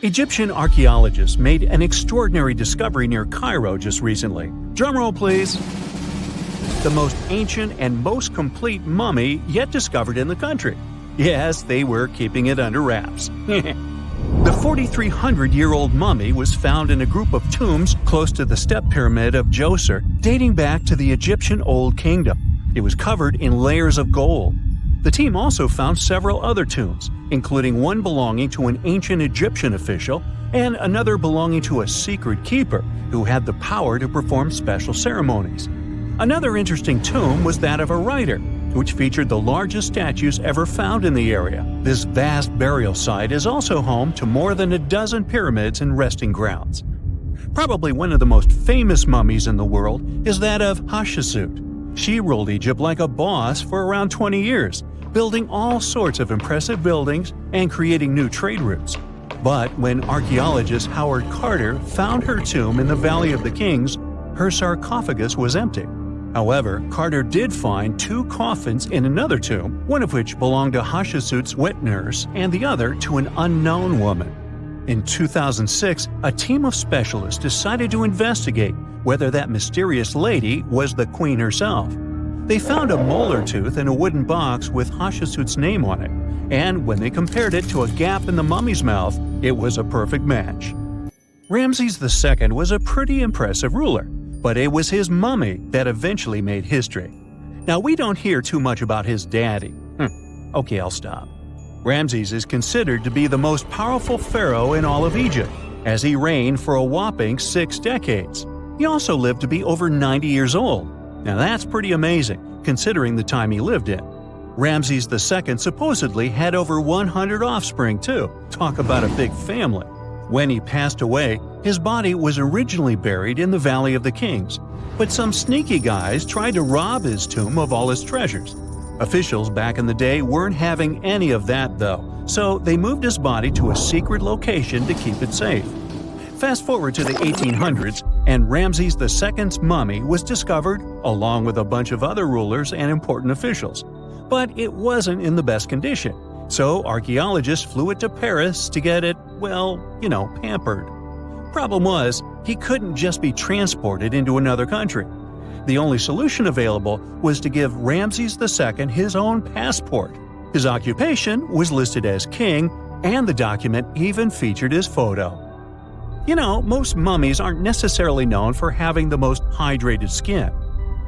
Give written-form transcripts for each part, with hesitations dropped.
Egyptian archaeologists made an extraordinary discovery near Cairo just recently. Drumroll, please. The most ancient and most complete mummy yet discovered in the country. Yes, they were keeping it under wraps. The 4,300-year-old mummy was found in a group of tombs close to the step pyramid of Djoser, dating back to the Egyptian Old Kingdom. It was covered in layers of gold. The team also found several other tombs, including one belonging to an ancient Egyptian official and another belonging to a secret keeper who had the power to perform special ceremonies. Another interesting tomb was that of a writer, which featured the largest statues ever found in the area. This vast burial site is also home to more than a dozen pyramids and resting grounds. Probably one of the most famous mummies in the world is that of Hatshepsut. She ruled Egypt like a boss for around 20 years, building all sorts of impressive buildings and creating new trade routes. But when archaeologist Howard Carter found her tomb in the Valley of the Kings, her sarcophagus was empty. However, Carter did find 2 coffins in another tomb, one of which belonged to Hatshepsut's wet nurse and the other to an unknown woman. In 2006, a team of specialists decided to investigate whether that mysterious lady was the queen herself. They found a molar tooth in a wooden box with Hatshepsut's name on it, and when they compared it to a gap in the mummy's mouth, it was a perfect match. Ramses II was a pretty impressive ruler, but it was his mummy that eventually made history. Now, we don't hear too much about his daddy. Okay, I'll stop. Ramses is considered to be the most powerful pharaoh in all of Egypt, as he reigned for a whopping 6 decades. He also lived to be over 90 years old. Now that's pretty amazing, considering the time he lived in. Ramses II supposedly had over 100 offspring too. Talk about a big family. When he passed away, his body was originally buried in the Valley of the Kings, but some sneaky guys tried to rob his tomb of all his treasures. Officials back in the day weren't having any of that though, so they moved his body to a secret location to keep it safe. Fast forward to the 1800s, and Ramses II's mummy was discovered along with a bunch of other rulers and important officials. But it wasn't in the best condition, so archaeologists flew it to Paris to get it, pampered. Problem was, he couldn't just be transported into another country. The only solution available was to give Ramses II his own passport. His occupation was listed as king, and the document even featured his photo. Most mummies aren't necessarily known for having the most hydrated skin.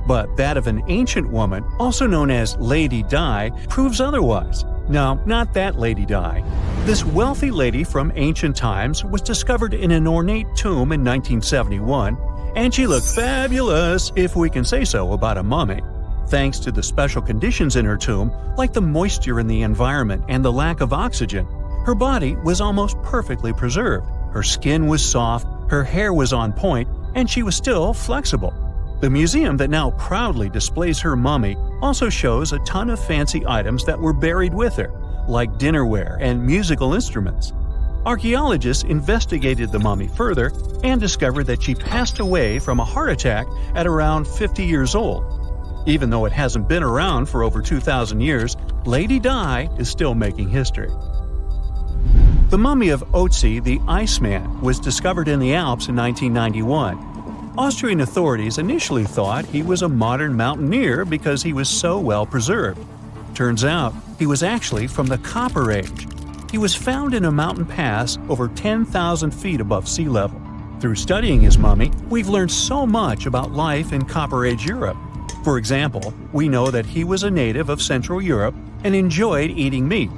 But that of an ancient woman, also known as Lady Di, proves otherwise. No, not that Lady Di. This wealthy lady from ancient times was discovered in an ornate tomb in 1971, and she looked fabulous, if we can say so about a mummy. Thanks to the special conditions in her tomb, like the moisture in the environment and the lack of oxygen, her body was almost perfectly preserved. Her skin was soft, her hair was on point, and she was still flexible. The museum that now proudly displays her mummy also shows a ton of fancy items that were buried with her, like dinnerware and musical instruments. Archaeologists investigated the mummy further and discovered that she passed away from a heart attack at around 50 years old. Even though it hasn't been around for over 2,000 years, Lady Di is still making history. The mummy of Otzi the Iceman was discovered in the Alps in 1991. Austrian authorities initially thought he was a modern mountaineer because he was so well preserved. Turns out, he was actually from the Copper Age. He was found in a mountain pass over 10,000 feet above sea level. Through studying his mummy, we've learned so much about life in Copper Age Europe. For example, we know that he was a native of Central Europe and enjoyed eating meat.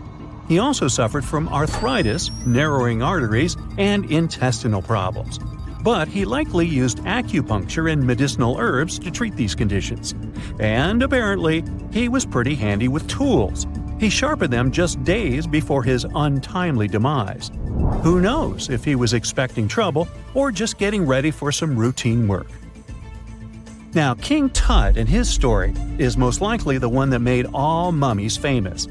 He also suffered from arthritis, narrowing arteries, and intestinal problems. But he likely used acupuncture and medicinal herbs to treat these conditions. And apparently, he was pretty handy with tools. He sharpened them just days before his untimely demise. Who knows if he was expecting trouble or just getting ready for some routine work. Now, King Tut and his story is most likely the one that made all mummies famous.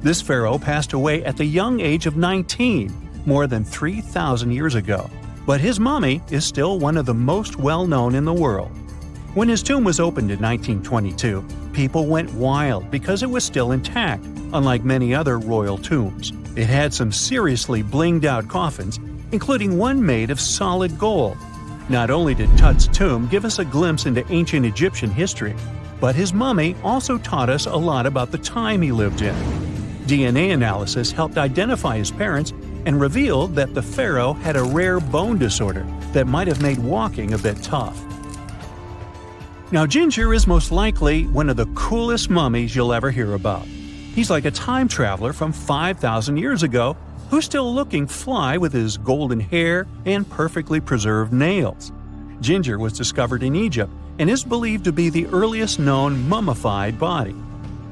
This pharaoh passed away at the young age of 19, more than 3,000 years ago. But his mummy is still one of the most well-known in the world. When his tomb was opened in 1922, people went wild because it was still intact, unlike many other royal tombs. It had some seriously blinged-out coffins, including one made of solid gold. Not only did Tut's tomb give us a glimpse into ancient Egyptian history, but his mummy also taught us a lot about the time he lived in. DNA analysis helped identify his parents and revealed that the pharaoh had a rare bone disorder that might have made walking a bit tough. Now, Ginger is most likely one of the coolest mummies you'll ever hear about. He's like a time traveler from 5,000 years ago who's still looking fly with his golden hair and perfectly preserved nails. Ginger was discovered in Egypt and is believed to be the earliest known mummified body.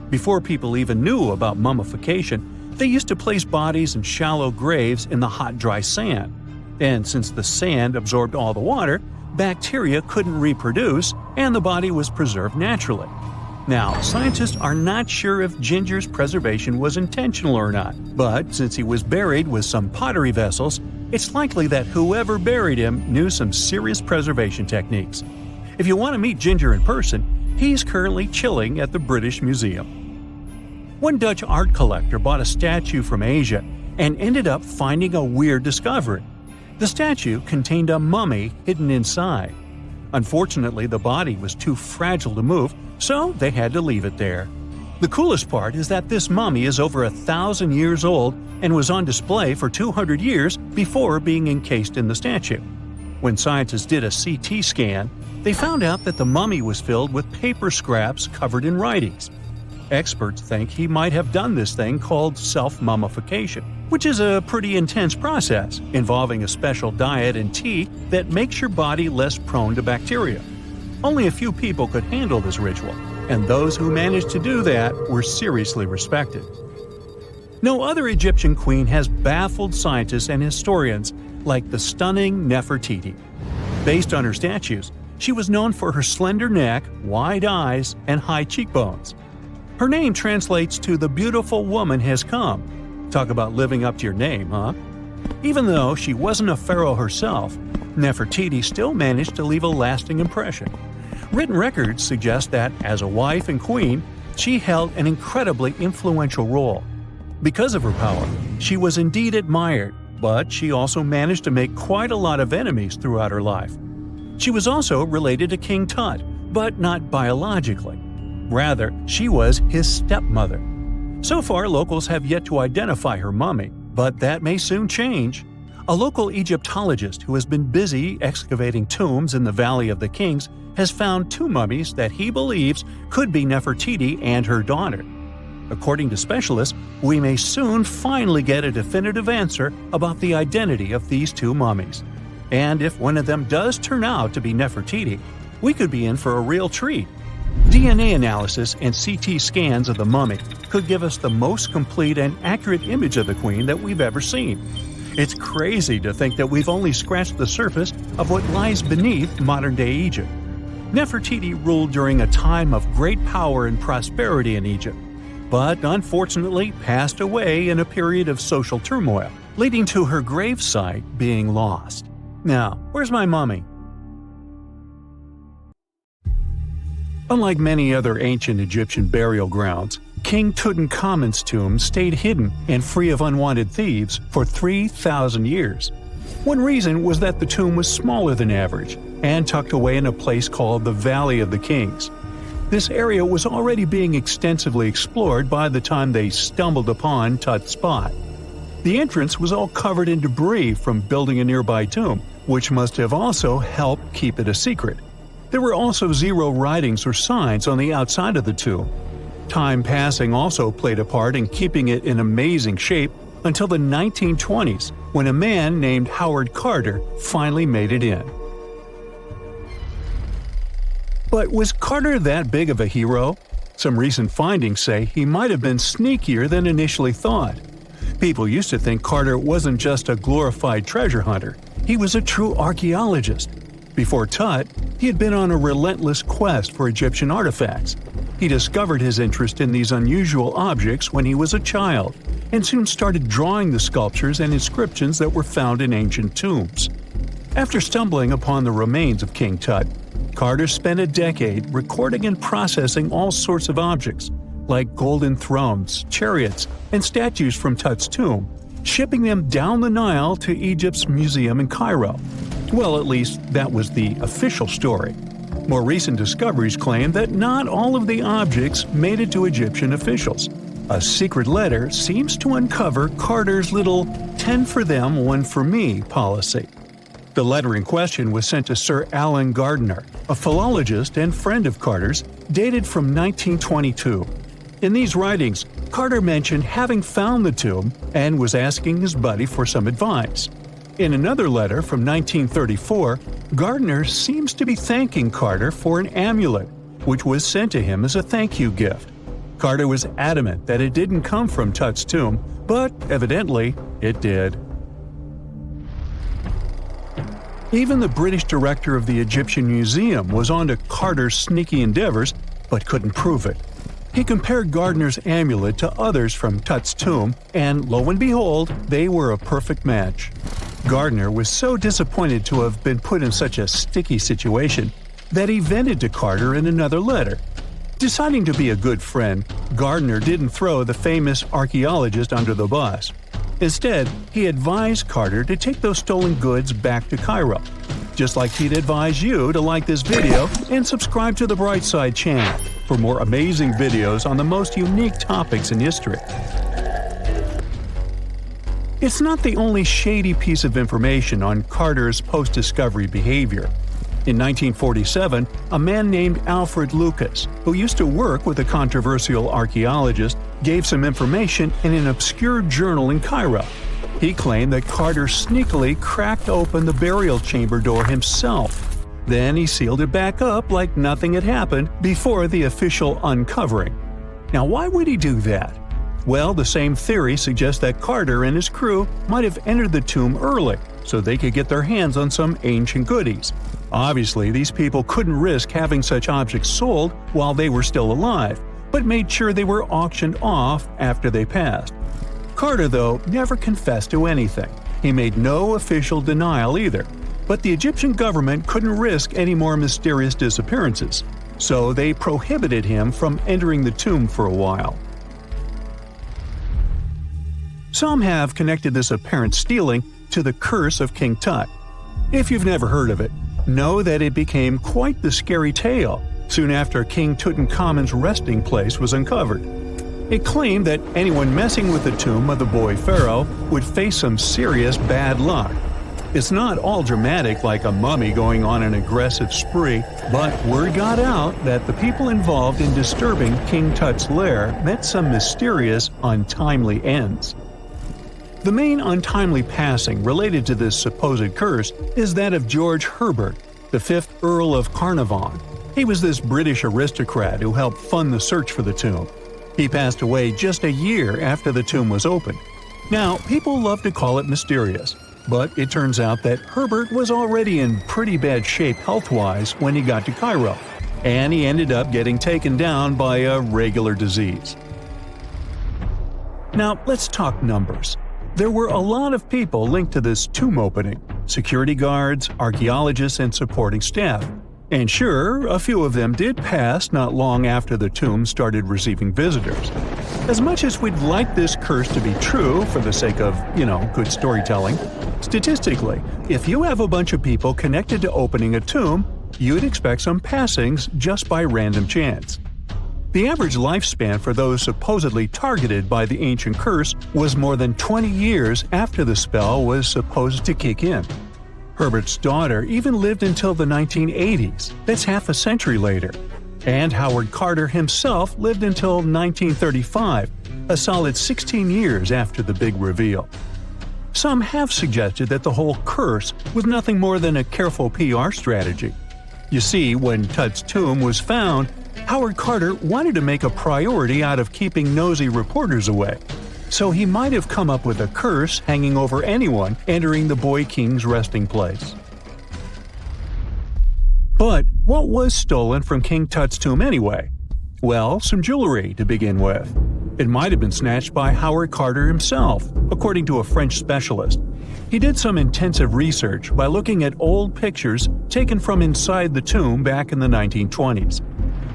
Before people even knew about mummification, they used to place bodies in shallow graves in the hot, dry sand. And since the sand absorbed all the water, bacteria couldn't reproduce and the body was preserved naturally. Now, scientists are not sure if Ginger's preservation was intentional or not, but since he was buried with some pottery vessels, it's likely that whoever buried him knew some serious preservation techniques. If you want to meet Ginger in person, he's currently chilling at the British Museum. One Dutch art collector bought a statue from Asia and ended up finding a weird discovery. The statue contained a mummy hidden inside. Unfortunately, the body was too fragile to move, so they had to leave it there. The coolest part is that this mummy is over 1,000 years old and was on display for 200 years before being encased in the statue. When scientists did a CT scan, they found out that the mummy was filled with paper scraps covered in writings. Experts think he might have done this thing called self-mummification, which is a pretty intense process involving a special diet and tea that makes your body less prone to bacteria. Only a few people could handle this ritual, and those who managed to do that were seriously respected. No other Egyptian queen has baffled scientists and historians like the stunning Nefertiti. Based on her statues, she was known for her slender neck, wide eyes, and high cheekbones. Her name translates to "the beautiful woman has come." Talk about living up to your name, huh? Even though she wasn't a pharaoh herself, Nefertiti still managed to leave a lasting impression. Written records suggest that, as a wife and queen, she held an incredibly influential role. Because of her power, she was indeed admired, but she also managed to make quite a lot of enemies throughout her life. She was also related to King Tut, but not biologically. Rather, she was his stepmother. So far, locals have yet to identify her mummy, but that may soon change. A local Egyptologist who has been busy excavating tombs in the Valley of the Kings has found two mummies that he believes could be Nefertiti and her daughter. According to specialists, we may soon finally get a definitive answer about the identity of these two mummies. And if one of them does turn out to be Nefertiti, we could be in for a real treat. DNA analysis and CT scans of the mummy could give us the most complete and accurate image of the queen that we've ever seen. It's crazy to think that we've only scratched the surface of what lies beneath modern-day Egypt. Nefertiti ruled during a time of great power and prosperity in Egypt, but unfortunately passed away in a period of social turmoil, leading to her gravesite being lost. Now, where's my mummy? Unlike many other ancient Egyptian burial grounds, King Tutankhamun's tomb stayed hidden and free of unwanted thieves for 3,000 years. One reason was that the tomb was smaller than average and tucked away in a place called the Valley of the Kings. This area was already being extensively explored by the time they stumbled upon Tut's spot. The entrance was all covered in debris from building a nearby tomb, which must have also helped keep it a secret. There were also zero writings or signs on the outside of the tomb. Time passing also played a part in keeping it in amazing shape until the 1920s, when a man named Howard Carter finally made it in. But was Carter that big of a hero? Some recent findings say he might have been sneakier than initially thought. People used to think Carter wasn't just a glorified treasure hunter, he was a true archaeologist. Before Tut, he had been on a relentless quest for Egyptian artifacts. He discovered his interest in these unusual objects when he was a child, and soon started drawing the sculptures and inscriptions that were found in ancient tombs. After stumbling upon the remains of King Tut, Carter spent a decade recording and processing all sorts of objects, like golden thrones, chariots, and statues from Tut's tomb, shipping them down the Nile to Egypt's museum in Cairo. Well, at least that was the official story. More recent discoveries claim that not all of the objects made it to Egyptian officials. A secret letter seems to uncover Carter's little 10 for them, 1 for me policy. The letter in question was sent to Sir Alan Gardiner, a philologist and friend of Carter's, dated from 1922. In these writings, Carter mentioned having found the tomb and was asking his buddy for some advice. In another letter from 1934, Gardiner seems to be thanking Carter for an amulet, which was sent to him as a thank you gift. Carter was adamant that it didn't come from Tut's tomb, but evidently it did. Even the British director of the Egyptian Museum was onto Carter's sneaky endeavors, but couldn't prove it. He compared Gardiner's amulet to others from Tut's tomb, and lo and behold, they were a perfect match. Gardiner was so disappointed to have been put in such a sticky situation that he vented to Carter in another letter. Deciding to be a good friend, Gardiner didn't throw the famous archaeologist under the bus. Instead, he advised Carter to take those stolen goods back to Cairo, just like he'd advise you to like this video and subscribe to the Brightside channel for more amazing videos on the most unique topics in history. It's not the only shady piece of information on Carter's post-discovery behavior. In 1947, a man named Alfred Lucas, who used to work with a controversial archaeologist, gave some information in an obscure journal in Cairo. He claimed that Carter sneakily cracked open the burial chamber door himself. Then he sealed it back up like nothing had happened before the official uncovering. Now, why would he do that? Well, the same theory suggests that Carter and his crew might have entered the tomb early so they could get their hands on some ancient goodies. Obviously, these people couldn't risk having such objects sold while they were still alive, but made sure they were auctioned off after they passed. Carter, though, never confessed to anything. He made no official denial either, but the Egyptian government couldn't risk any more mysterious disappearances, so they prohibited him from entering the tomb for a while. Some have connected this apparent stealing to the curse of King Tut. If you've never heard of it, know that it became quite the scary tale soon after King Tutankhamun's resting place was uncovered. It claimed that anyone messing with the tomb of the boy pharaoh would face some serious bad luck. It's not all dramatic like a mummy going on an aggressive spree, but word got out that the people involved in disturbing King Tut's lair met some mysterious, untimely ends. The main untimely passing related to this supposed curse is that of George Herbert, the 5th Earl of Carnarvon. He was this British aristocrat who helped fund the search for the tomb. He passed away just a year after the tomb was opened. Now, people love to call it mysterious, but it turns out that Herbert was already in pretty bad shape health-wise when he got to Cairo, and he ended up getting taken down by a regular disease. Now, let's talk numbers. There were a lot of people linked to this tomb opening – security guards, archaeologists, and supporting staff. And sure, a few of them did pass not long after the tomb started receiving visitors. As much as we'd like this curse to be true for the sake of, good storytelling, statistically, if you have a bunch of people connected to opening a tomb, you'd expect some passings just by random chance. The average lifespan for those supposedly targeted by the ancient curse was more than 20 years after the spell was supposed to kick in. Herbert's daughter even lived until the 1980s, that's half a century later. And Howard Carter himself lived until 1935, a solid 16 years after the big reveal. Some have suggested that the whole curse was nothing more than a careful PR strategy. You see, when Tut's tomb was found, Howard Carter wanted to make a priority out of keeping nosy reporters away. So he might have come up with a curse hanging over anyone entering the boy king's resting place. But what was stolen from King Tut's tomb anyway? Well, some jewelry to begin with. It might have been snatched by Howard Carter himself, according to a French specialist. He did some intensive research by looking at old pictures taken from inside the tomb back in the 1920s.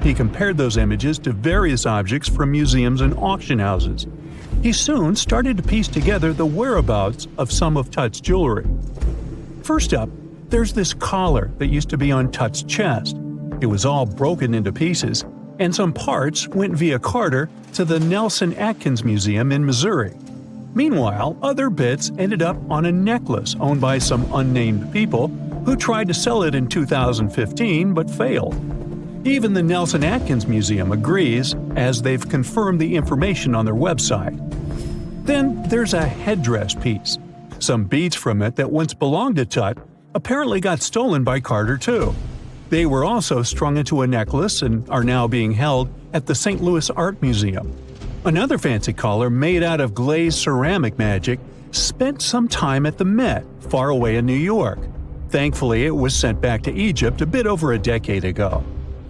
He compared those images to various objects from museums and auction houses. He soon started to piece together the whereabouts of some of Tut's jewelry. First up, there's this collar that used to be on Tut's chest. It was all broken into pieces, and some parts went via Carter to the Nelson Atkins Museum in Missouri. Meanwhile, other bits ended up on a necklace owned by some unnamed people who tried to sell it in 2015 but failed. Even the Nelson Atkins Museum agrees, as they've confirmed the information on their website. Then there's a headdress piece. Some beads from it that once belonged to Tut apparently got stolen by Carter too. They were also strung into a necklace and are now being held at the St. Louis Art Museum. Another fancy collar made out of glazed ceramic magic spent some time at the Met, far away in New York. Thankfully, it was sent back to Egypt a bit over a decade ago.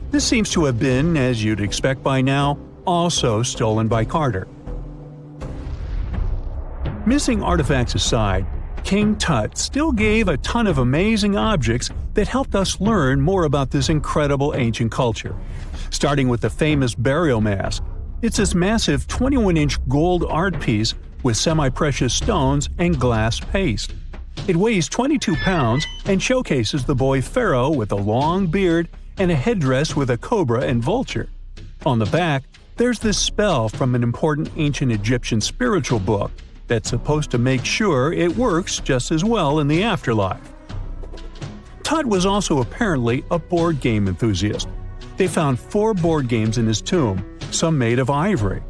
This seems to have been, as you'd expect by now, also stolen by Carter. Missing artifacts aside, King Tut still gave a ton of amazing objects that helped us learn more about this incredible ancient culture. Starting with the famous burial mask. It's this massive 21-inch gold art piece with semi-precious stones and glass paste. It weighs 22 pounds and showcases the boy pharaoh with a long beard and a headdress with a cobra and vulture. On the back, there's this spell from an important ancient Egyptian spiritual book that's supposed to make sure it works just as well in the afterlife. Tut was also apparently a board game enthusiast. They found 4 board games in his tomb, some made of ivory.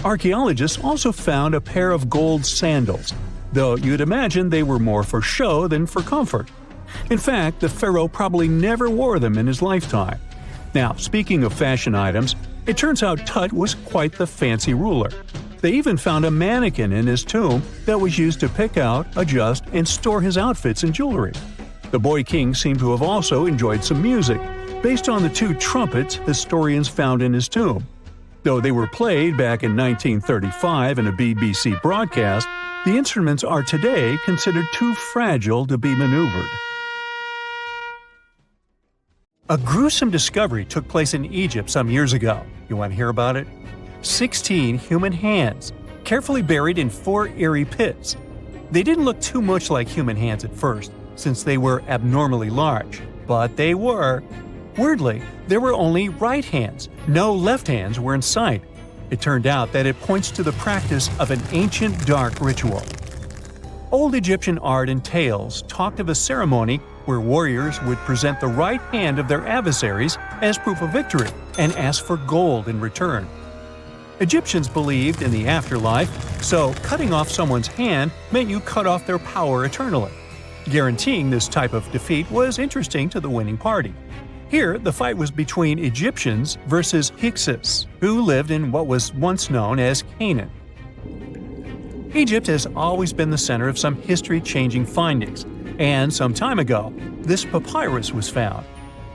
Archaeologists also found a pair of gold sandals, though you'd imagine they were more for show than for comfort. In fact, the pharaoh probably never wore them in his lifetime. Now, speaking of fashion items, it turns out Tut was quite the fancy ruler. They even found a mannequin in his tomb that was used to pick out, adjust, and store his outfits and jewelry. The boy king seemed to have also enjoyed some music, based on the 2 trumpets historians found in his tomb. Though they were played back in 1935 in a BBC broadcast, the instruments are today considered too fragile to be maneuvered. A gruesome discovery took place in Egypt some years ago. You want to hear about it? 16 human hands, carefully buried in 4 eerie pits. They didn't look too much like human hands at first, since they were abnormally large, but they were. Weirdly, there were only right hands, no left hands were in sight. It turned out that it points to the practice of an ancient dark ritual. Old Egyptian art and tales talked of a ceremony where warriors would present the right hand of their adversaries as proof of victory and ask for gold in return. Egyptians believed in the afterlife, so cutting off someone's hand meant you cut off their power eternally. Guaranteeing this type of defeat was interesting to the winning party. Here, the fight was between Egyptians versus Hyksos, who lived in what was once known as Canaan. Egypt has always been the center of some history-changing findings, and some time ago, this papyrus was found.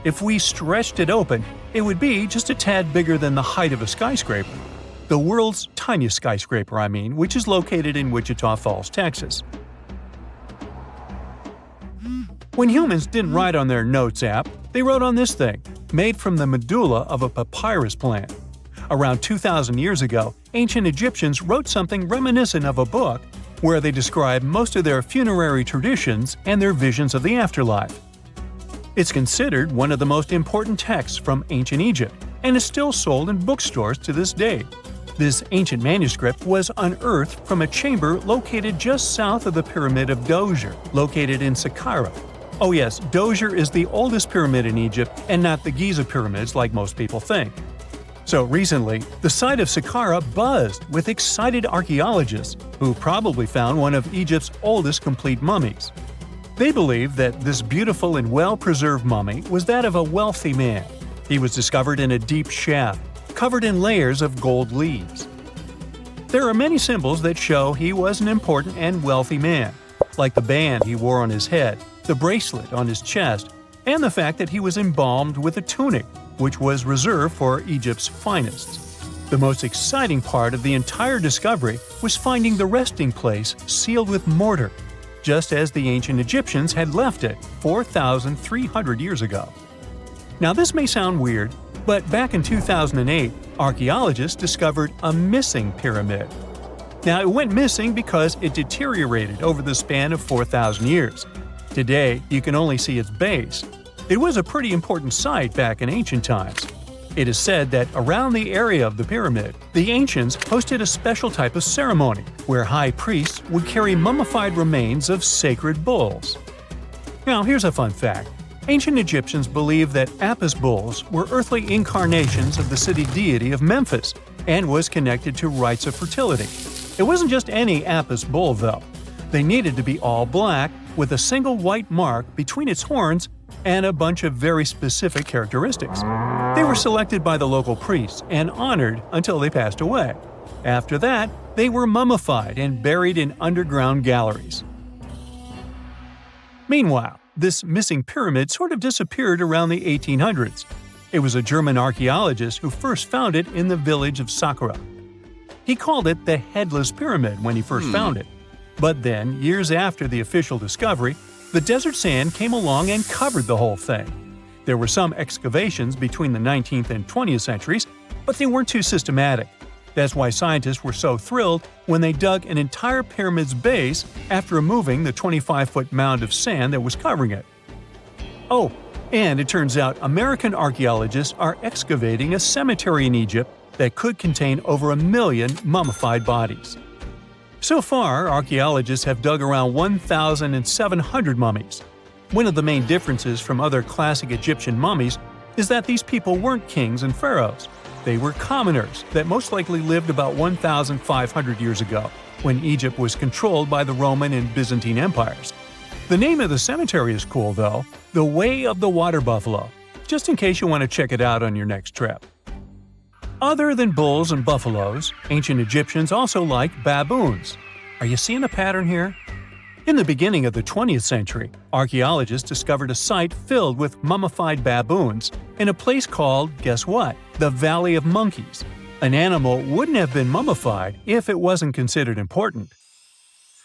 If we stretched it open, it would be just a tad bigger than the height of a skyscraper. The world's tiniest skyscraper, which is located in Wichita Falls, Texas. When humans didn't write on their notes app, they wrote on this thing, made from the medulla of a papyrus plant. Around 2,000 years ago, ancient Egyptians wrote something reminiscent of a book where they describe most of their funerary traditions and their visions of the afterlife. It's considered one of the most important texts from ancient Egypt and is still sold in bookstores to this day. This ancient manuscript was unearthed from a chamber located just south of the Pyramid of Djoser, located in Saqqara. Oh yes, Djoser is the oldest pyramid in Egypt and not the Giza pyramids like most people think. So recently, the site of Saqqara buzzed with excited archaeologists who probably found one of Egypt's oldest complete mummies. They believe that this beautiful and well-preserved mummy was that of a wealthy man. He was discovered in a deep shaft, covered in layers of gold leaves. There are many symbols that show he was an important and wealthy man, like the band he wore on his head, the bracelet on his chest, and the fact that he was embalmed with a tunic, which was reserved for Egypt's finest. The most exciting part of the entire discovery was finding the resting place sealed with mortar. just as the ancient Egyptians had left it 4,300 years ago. Now this may sound weird, but back in 2008, archaeologists discovered a missing pyramid. Now it went missing because it deteriorated over the span of 4,000 years. Today, you can only see its base. It was a pretty important site back in ancient times. It is said that around the area of the pyramid, the ancients hosted a special type of ceremony where high priests would carry mummified remains of sacred bulls. Now here's a fun fact. Ancient Egyptians believed that Apis bulls were earthly incarnations of the city deity of Memphis and was connected to rites of fertility. It wasn't just any Apis bull, though. They needed to be all black, with a single white mark between its horns and a bunch of very specific characteristics. They were selected by the local priests and honored until they passed away. After that, they were mummified and buried in underground galleries. Meanwhile, this missing pyramid sort of disappeared around the 1800s. It was a German archaeologist who first found it in the village of Saqqara. He called it the Headless Pyramid when he first found it. But then, years after the official discovery, the desert sand came along and covered the whole thing. There were some excavations between the 19th and 20th centuries, but they weren't too systematic. That's why scientists were so thrilled when they dug an entire pyramid's base after removing the 25-foot mound of sand that was covering it. Oh, and it turns out American archaeologists are excavating a cemetery in Egypt that could contain over 1 million mummified bodies. So far, archaeologists have dug around 1,700 mummies. One of the main differences from other classic Egyptian mummies is that these people weren't kings and pharaohs. They were commoners that most likely lived about 1,500 years ago, when Egypt was controlled by the Roman and Byzantine empires. The name of the cemetery is cool, though, the Way of the Water Buffalo, just in case you want to check it out on your next trip. Other than bulls and buffaloes, ancient Egyptians also liked baboons. Are you seeing a pattern here? In the beginning of the 20th century, archaeologists discovered a site filled with mummified baboons in a place called, guess what? The Valley of Monkeys. An animal wouldn't have been mummified if it wasn't considered important.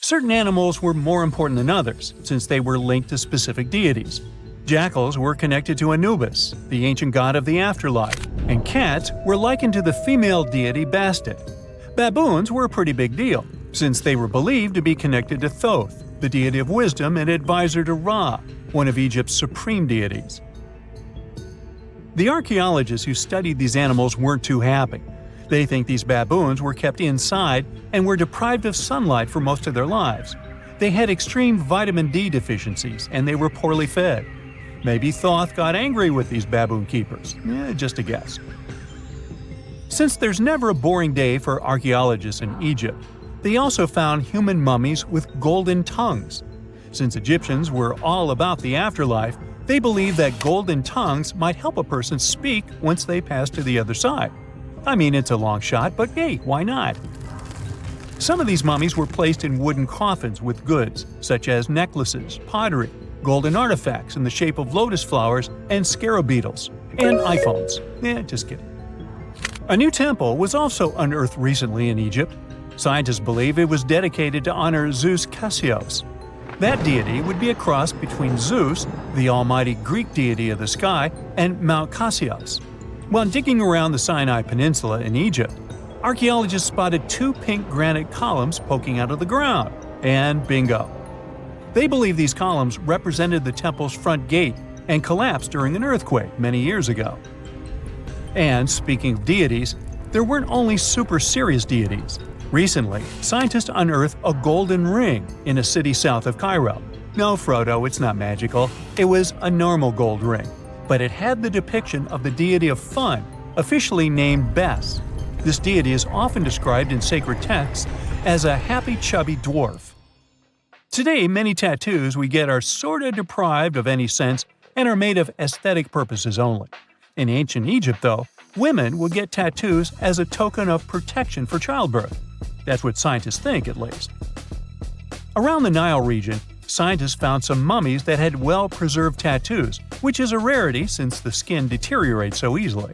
Certain animals were more important than others, since they were linked to specific deities. Jackals were connected to Anubis, the ancient god of the afterlife, and cats were likened to the female deity Bastet. Baboons were a pretty big deal, since they were believed to be connected to Thoth, the deity of wisdom and advisor to Ra, one of Egypt's supreme deities. The archaeologists who studied these animals weren't too happy. They think these baboons were kept inside and were deprived of sunlight for most of their lives. They had extreme vitamin D deficiencies and they were poorly fed. Maybe Thoth got angry with these baboon keepers. Just a guess. Since there's never a boring day for archaeologists in Egypt, they also found human mummies with golden tongues. Since Egyptians were all about the afterlife, they believed that golden tongues might help a person speak once they pass to the other side. I mean, it's a long shot, but hey, why not? Some of these mummies were placed in wooden coffins with goods, such as necklaces, pottery, golden artifacts in the shape of lotus flowers and scarab beetles, and iPhones. Just kidding. A new temple was also unearthed recently in Egypt. Scientists believe it was dedicated to honor Zeus Cassios. That deity would be a cross between Zeus, the almighty Greek deity of the sky, and Mount Cassios. While digging around the Sinai Peninsula in Egypt, archaeologists spotted 2 pink granite columns poking out of the ground, and bingo. They believe these columns represented the temple's front gate and collapsed during an earthquake many years ago. And speaking of deities, there weren't only super serious deities. Recently, scientists unearthed a golden ring in a city south of Cairo. No, Frodo, it's not magical. It was a normal gold ring, but it had the depiction of the deity of fun, officially named Bes. This deity is often described in sacred texts as a happy chubby dwarf. Today, many tattoos we get are sorta deprived of any sense and are made of aesthetic purposes only. In ancient Egypt, though, women would get tattoos as a token of protection for childbirth. That's what scientists think, at least. Around the Nile region, scientists found some mummies that had well-preserved tattoos, which is a rarity since the skin deteriorates so easily.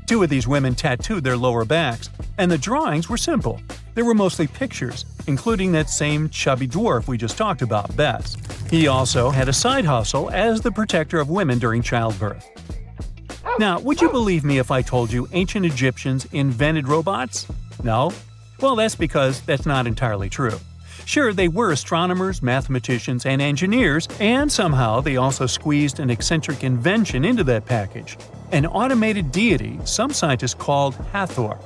2 of these women tattooed their lower backs, and the drawings were simple. They were mostly pictures, including that same chubby dwarf we just talked about, Bess. He also had a side hustle as the protector of women during childbirth. Now, would you believe me if I told you ancient Egyptians invented robots? No? Well, that's because that's not entirely true. Sure, they were astronomers, mathematicians, and engineers, and somehow they also squeezed an eccentric invention into that package – an automated deity some scientists called Hathor.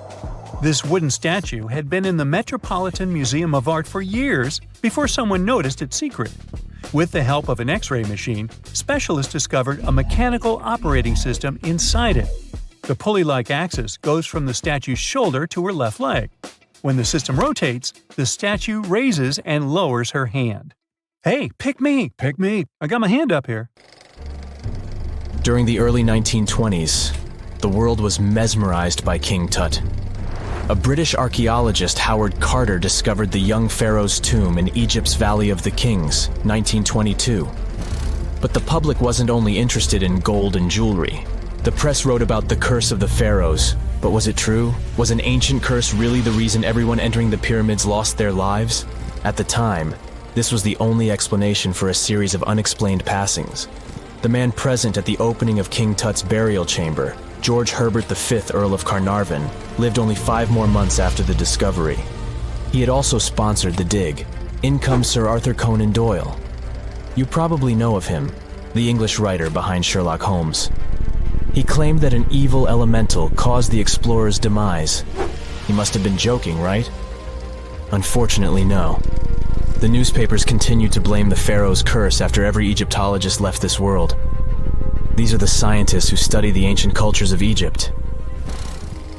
This wooden statue had been in the Metropolitan Museum of Art for years before someone noticed its secret. With the help of an X-ray machine, specialists discovered a mechanical operating system inside it. The pulley-like axis goes from the statue's shoulder to her left leg. When the system rotates, the statue raises and lowers her hand. Hey, pick me! Pick me! I got my hand up here. During the early 1920s, the world was mesmerized by King Tut. A British archaeologist, Howard Carter, discovered the young pharaoh's tomb in Egypt's Valley of the Kings, 1922. But the public wasn't only interested in gold and jewelry. The press wrote about the curse of the pharaohs. But was it true? Was an ancient curse really the reason everyone entering the pyramids lost their lives? At the time, this was the only explanation for a series of unexplained passings. The man present at the opening of King Tut's burial chamber, George Herbert V, Earl of Carnarvon, lived only 5 more months after the discovery. He had also sponsored the dig. In comes Sir Arthur Conan Doyle. You probably know of him, the English writer behind Sherlock Holmes. He claimed that an evil elemental caused the explorer's demise. He must have been joking, right? Unfortunately, no. The newspapers continued to blame the pharaoh's curse after every Egyptologist left this world. These are the scientists who study the ancient cultures of Egypt.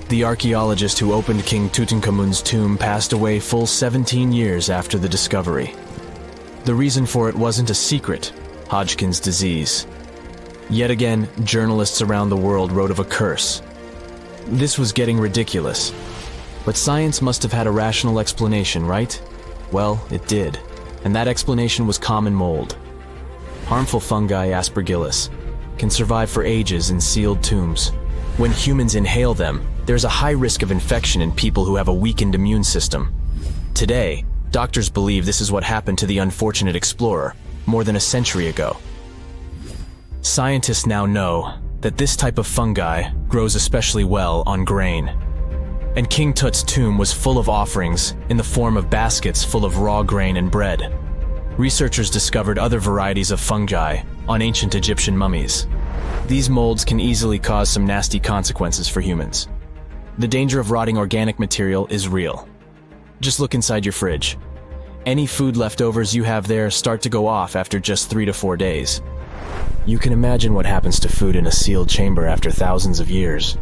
The archaeologist who opened King Tutankhamun's tomb passed away full 17 years after the discovery. The reason for it wasn't a secret: Hodgkin's disease. Yet again, journalists around the world wrote of a curse. This was getting ridiculous. But science must have had a rational explanation, right? Well, it did. And that explanation was common mold. Harmful fungi, Aspergillus, can survive for ages in sealed tombs. When humans inhale them, there's a high risk of infection in people who have a weakened immune system. Today, doctors believe this is what happened to the unfortunate explorer more than a century ago. Scientists now know that this type of fungi grows especially well on grain. And King Tut's tomb was full of offerings in the form of baskets full of raw grain and bread. Researchers discovered other varieties of fungi on ancient Egyptian mummies. These molds can easily cause some nasty consequences for humans. The danger of rotting organic material is real. Just look inside your fridge. Any food leftovers you have there start to go off after just 3 to 4 days. You can imagine what happens to food in a sealed chamber after thousands of years.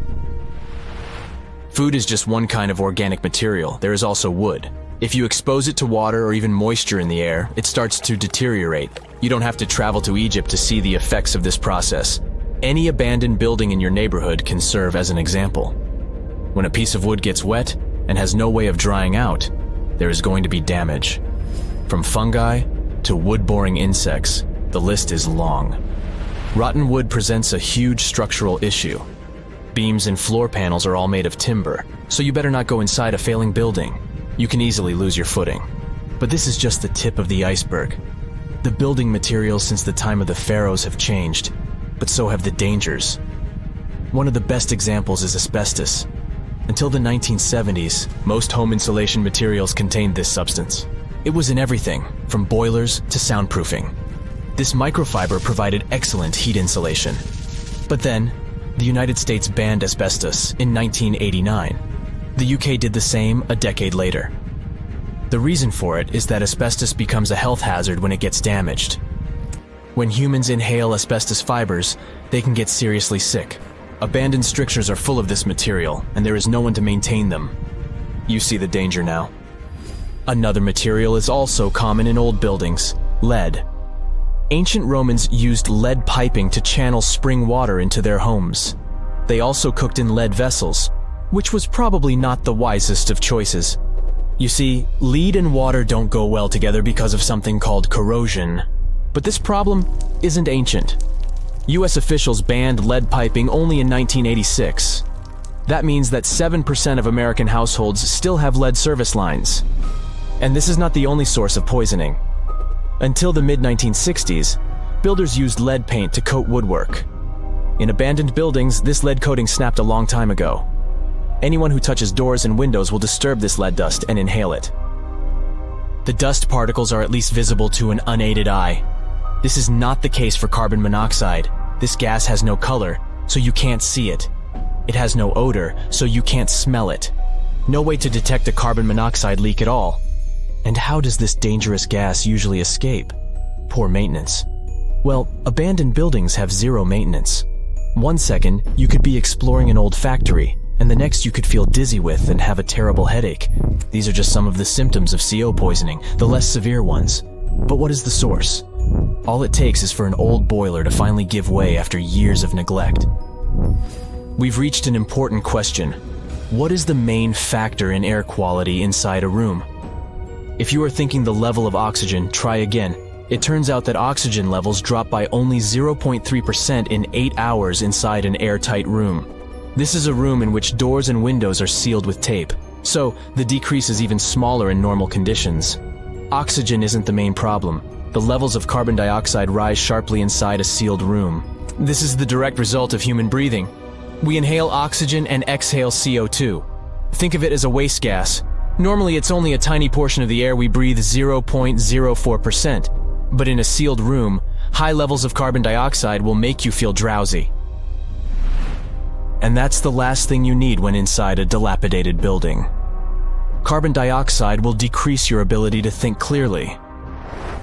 Food is just one kind of organic material. There is also wood. If you expose it to water or even moisture in the air, it starts to deteriorate. You don't have to travel to Egypt to see the effects of this process. Any abandoned building in your neighborhood can serve as an example. When a piece of wood gets wet and has no way of drying out, there is going to be damage. From fungi to wood-boring insects, the list is long. Rotten wood presents a huge structural issue. Beams and floor panels are all made of timber, so you better not go inside a failing building. You can easily lose your footing. But this is just the tip of the iceberg. The building materials since the time of the pharaohs have changed, but so have the dangers. One of the best examples is asbestos. Until the 1970s, most home insulation materials contained this substance. It was in everything, from boilers to soundproofing. This microfiber provided excellent heat insulation. But then, the United States banned asbestos in 1989. The UK did the same a decade later. The reason for it is that asbestos becomes a health hazard when it gets damaged. When humans inhale asbestos fibers, they can get seriously sick. Abandoned strictures are full of this material, and there is no one to maintain them. You see the danger now. Another material is also common in old buildings: lead. Ancient Romans used lead piping to channel spring water into their homes. They also cooked in lead vessels, which was probably not the wisest of choices. You see, lead and water don't go well together because of something called corrosion. But this problem isn't ancient. US officials banned lead piping only in 1986. That means that 7% of American households still have lead service lines. And this is not the only source of poisoning. Until the mid-1960s, builders used lead paint to coat woodwork. In abandoned buildings, this lead coating snapped a long time ago. Anyone who touches doors and windows will disturb this lead dust and inhale it. The dust particles are at least visible to an unaided eye. This is not the case for carbon monoxide. This gas has no color, so you can't see it. It has no odor, so you can't smell it. No way to detect a carbon monoxide leak at all. And how does this dangerous gas usually escape? Poor maintenance. Well, abandoned buildings have zero maintenance. 1 second, you could be exploring an old factory, and the next you could feel dizzy with and have a terrible headache. These are just some of the symptoms of CO poisoning, the less severe ones. But what is the source? All it takes is for an old boiler to finally give way after years of neglect. We've reached an important question. What is the main factor in air quality inside a room? If you are thinking the level of oxygen, try again. It turns out that oxygen levels drop by only 0.3% in 8 hours inside an airtight room. This is a room in which doors and windows are sealed with tape, so the decrease is even smaller in normal conditions. Oxygen isn't the main problem. The levels of carbon dioxide rise sharply inside a sealed room. This is the direct result of human breathing. We inhale oxygen and exhale CO2. Think of it as a waste gas. Normally it's only a tiny portion of the air we breathe, 0.04%. But in a sealed room, high levels of carbon dioxide will make you feel drowsy. And that's the last thing you need when inside a dilapidated building. Carbon dioxide will decrease your ability to think clearly.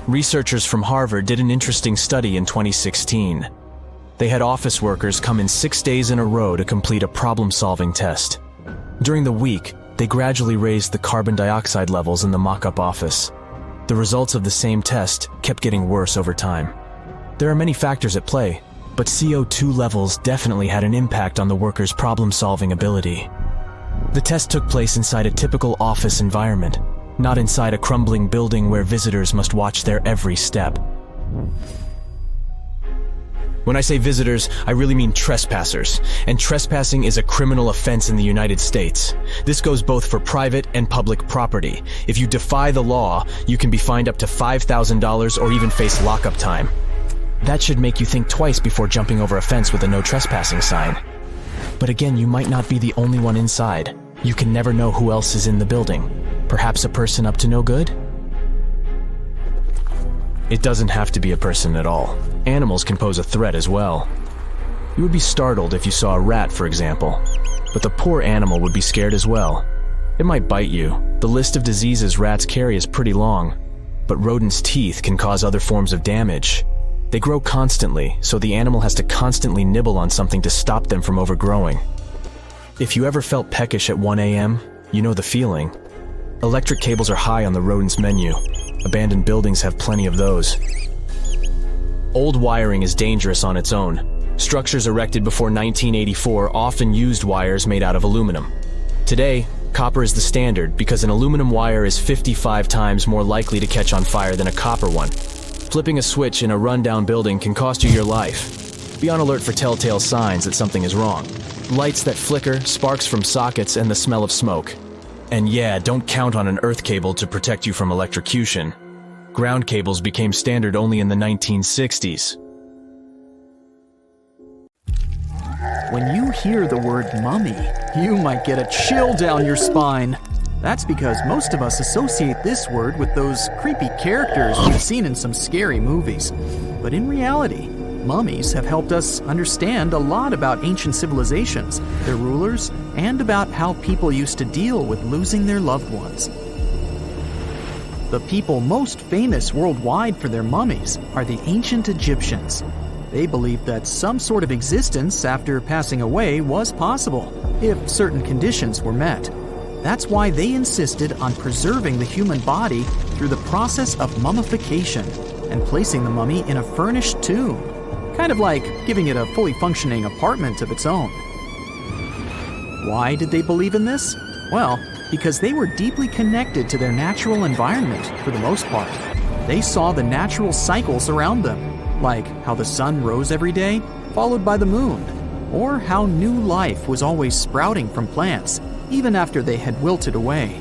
Researchers from Harvard did an interesting study in 2016. They had office workers come in 6 days in a row to complete a problem-solving test. During the week, they gradually raised the carbon dioxide levels in the mock-up office. The results of the same test kept getting worse over time. There are many factors at play, but CO2 levels definitely had an impact on the workers' problem-solving ability. The test took place inside a typical office environment, not inside a crumbling building where visitors must watch their every step. When I say visitors, I really mean trespassers, and trespassing is a criminal offense in the United States. This goes both for private and public property. If you defy the law, you can be fined up to $5,000 or even face lockup time. That should make you think twice before jumping over a fence with a no trespassing sign. But again, you might not be the only one inside. You can never know who else is in the building. Perhaps a person up to no good? It doesn't have to be a person at all. Animals can pose a threat as well. You would be startled if you saw a rat, for example. But the poor animal would be scared as well. It might bite you. The list of diseases rats carry is pretty long. But rodents' teeth can cause other forms of damage. They grow constantly, so the animal has to constantly nibble on something to stop them from overgrowing. If you ever felt peckish at 1 a.m., you know the feeling. Electric cables are high on the rodents' menu. Abandoned buildings have plenty of those. Old wiring is dangerous on its own. Structures erected before 1984 often used wires made out of aluminum. Today, copper is the standard because an aluminum wire is 55 times more likely to catch on fire than a copper one. Flipping a switch in a rundown building can cost you your life. Be on alert for telltale signs that something is wrong. Lights that flicker, sparks from sockets, and the smell of smoke. And yeah, don't count on an earth cable to protect you from electrocution. Ground cables became standard only in the 1960s. When you hear the word mummy, you might get a chill down your spine. That's because most of us associate this word with those creepy characters we've seen in some scary movies. But in reality, mummies have helped us understand a lot about ancient civilizations, their rulers, and about how people used to deal with losing their loved ones. The people most famous worldwide for their mummies are the ancient Egyptians. They believed that some sort of existence after passing away was possible, if certain conditions were met. That's why they insisted on preserving the human body through the process of mummification and placing the mummy in a furnished tomb, kind of like giving it a fully functioning apartment of its own. Why did they believe in this? Well, because they were deeply connected to their natural environment for the most part. They saw the natural cycles around them, like how the sun rose every day, followed by the moon, or how new life was always sprouting from plants, even after they had wilted away.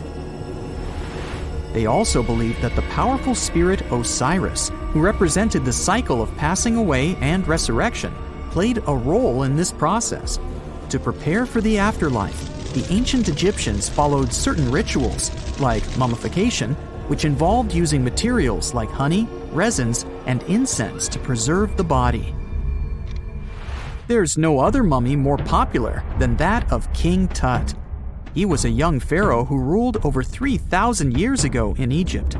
They also believed that the powerful spirit Osiris, who represented the cycle of passing away and resurrection, played a role in this process. To prepare for the afterlife, the ancient Egyptians followed certain rituals, like mummification, which involved using materials like honey, resins, and incense to preserve the body. There's no other mummy more popular than that of King Tut. He was a young pharaoh who ruled over 3,000 years ago in Egypt.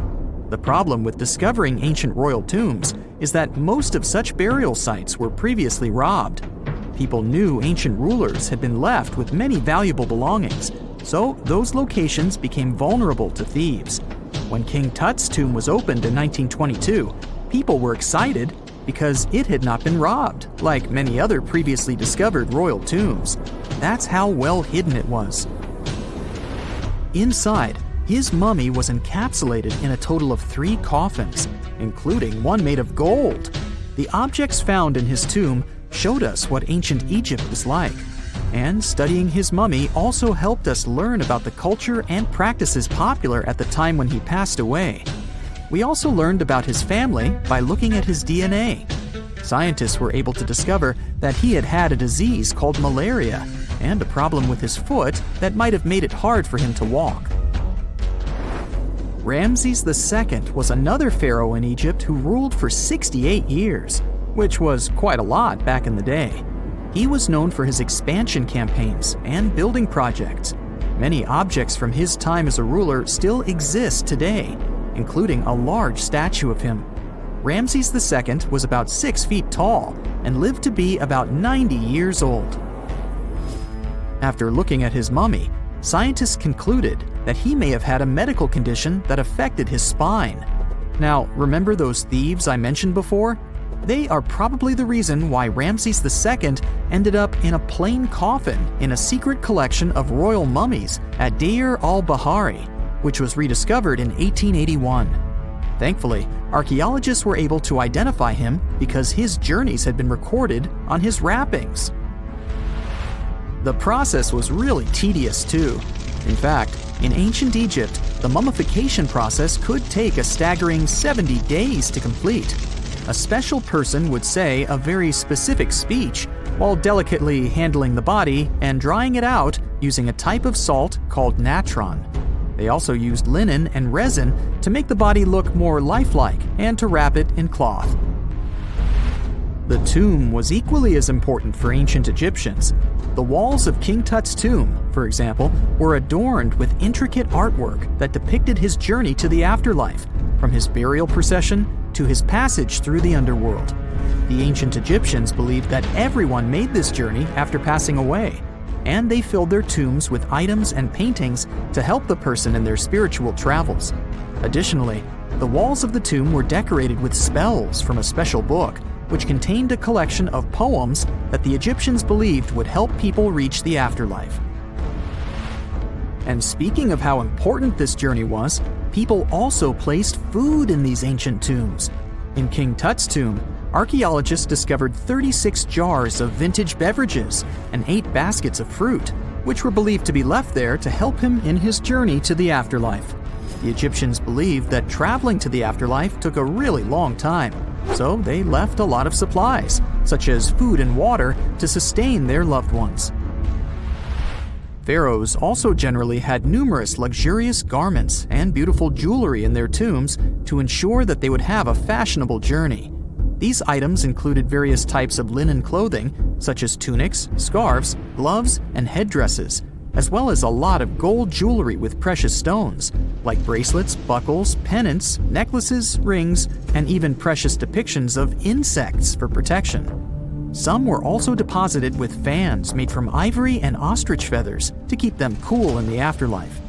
The problem with discovering ancient royal tombs is that most of such burial sites were previously robbed. People knew ancient rulers had been left with many valuable belongings, so those locations became vulnerable to thieves. When King Tut's tomb was opened in 1922, people were excited because it had not been robbed, like many other previously discovered royal tombs. That's how well hidden it was. Inside, his mummy was encapsulated in a total of 3 coffins, including one made of gold. The objects found in his tomb showed us what ancient Egypt was like, and studying his mummy also helped us learn about the culture and practices popular at the time when he passed away. We also learned about his family by looking at his DNA. Scientists were able to discover that he had had a disease called malaria and a problem with his foot that might have made it hard for him to walk. Ramses II was another pharaoh in Egypt who ruled for 68 years, which was quite a lot back in the day. He was known for his expansion campaigns and building projects. Many objects from his time as a ruler still exist today, including a large statue of him. Ramses II was about 6 feet tall and lived to be about 90 years old. After looking at his mummy, scientists concluded that he may have had a medical condition that affected his spine. Now, remember those thieves I mentioned before? They are probably the reason why Ramses II ended up in a plain coffin in a secret collection of royal mummies at Deir al-Bahari, which was rediscovered in 1881. Thankfully, archaeologists were able to identify him because his journeys had been recorded on his wrappings. The process was really tedious too. In fact, in ancient Egypt, the mummification process could take a staggering 70 days to complete. A special person would say a very specific speech while delicately handling the body and drying it out using a type of salt called natron. They also used linen and resin to make the body look more lifelike and to wrap it in cloth. The tomb was equally as important for ancient Egyptians. The walls of King Tut's tomb, for example, were adorned with intricate artwork that depicted his journey to the afterlife, from his burial procession to his passage through the underworld. The ancient Egyptians believed that everyone made this journey after passing away, and they filled their tombs with items and paintings to help the person in their spiritual travels. Additionally, the walls of the tomb were decorated with spells from a special book, which contained a collection of poems that the Egyptians believed would help people reach the afterlife. And speaking of how important this journey was, people also placed food in these ancient tombs. In King Tut's tomb, archaeologists discovered 36 jars of vintage beverages and 8 baskets of fruit, which were believed to be left there to help him in his journey to the afterlife. The Egyptians believed that traveling to the afterlife took a really long time, so they left a lot of supplies, such as food and water, to sustain their loved ones. Pharaohs also generally had numerous luxurious garments and beautiful jewelry in their tombs to ensure that they would have a fashionable journey. These items included various types of linen clothing, such as tunics, scarves, gloves, and headdresses, as well as a lot of gold jewelry with precious stones, like bracelets, buckles, pendants, necklaces, rings, and even precious depictions of insects for protection. Some were also deposited with fans made from ivory and ostrich feathers to keep them cool in the afterlife.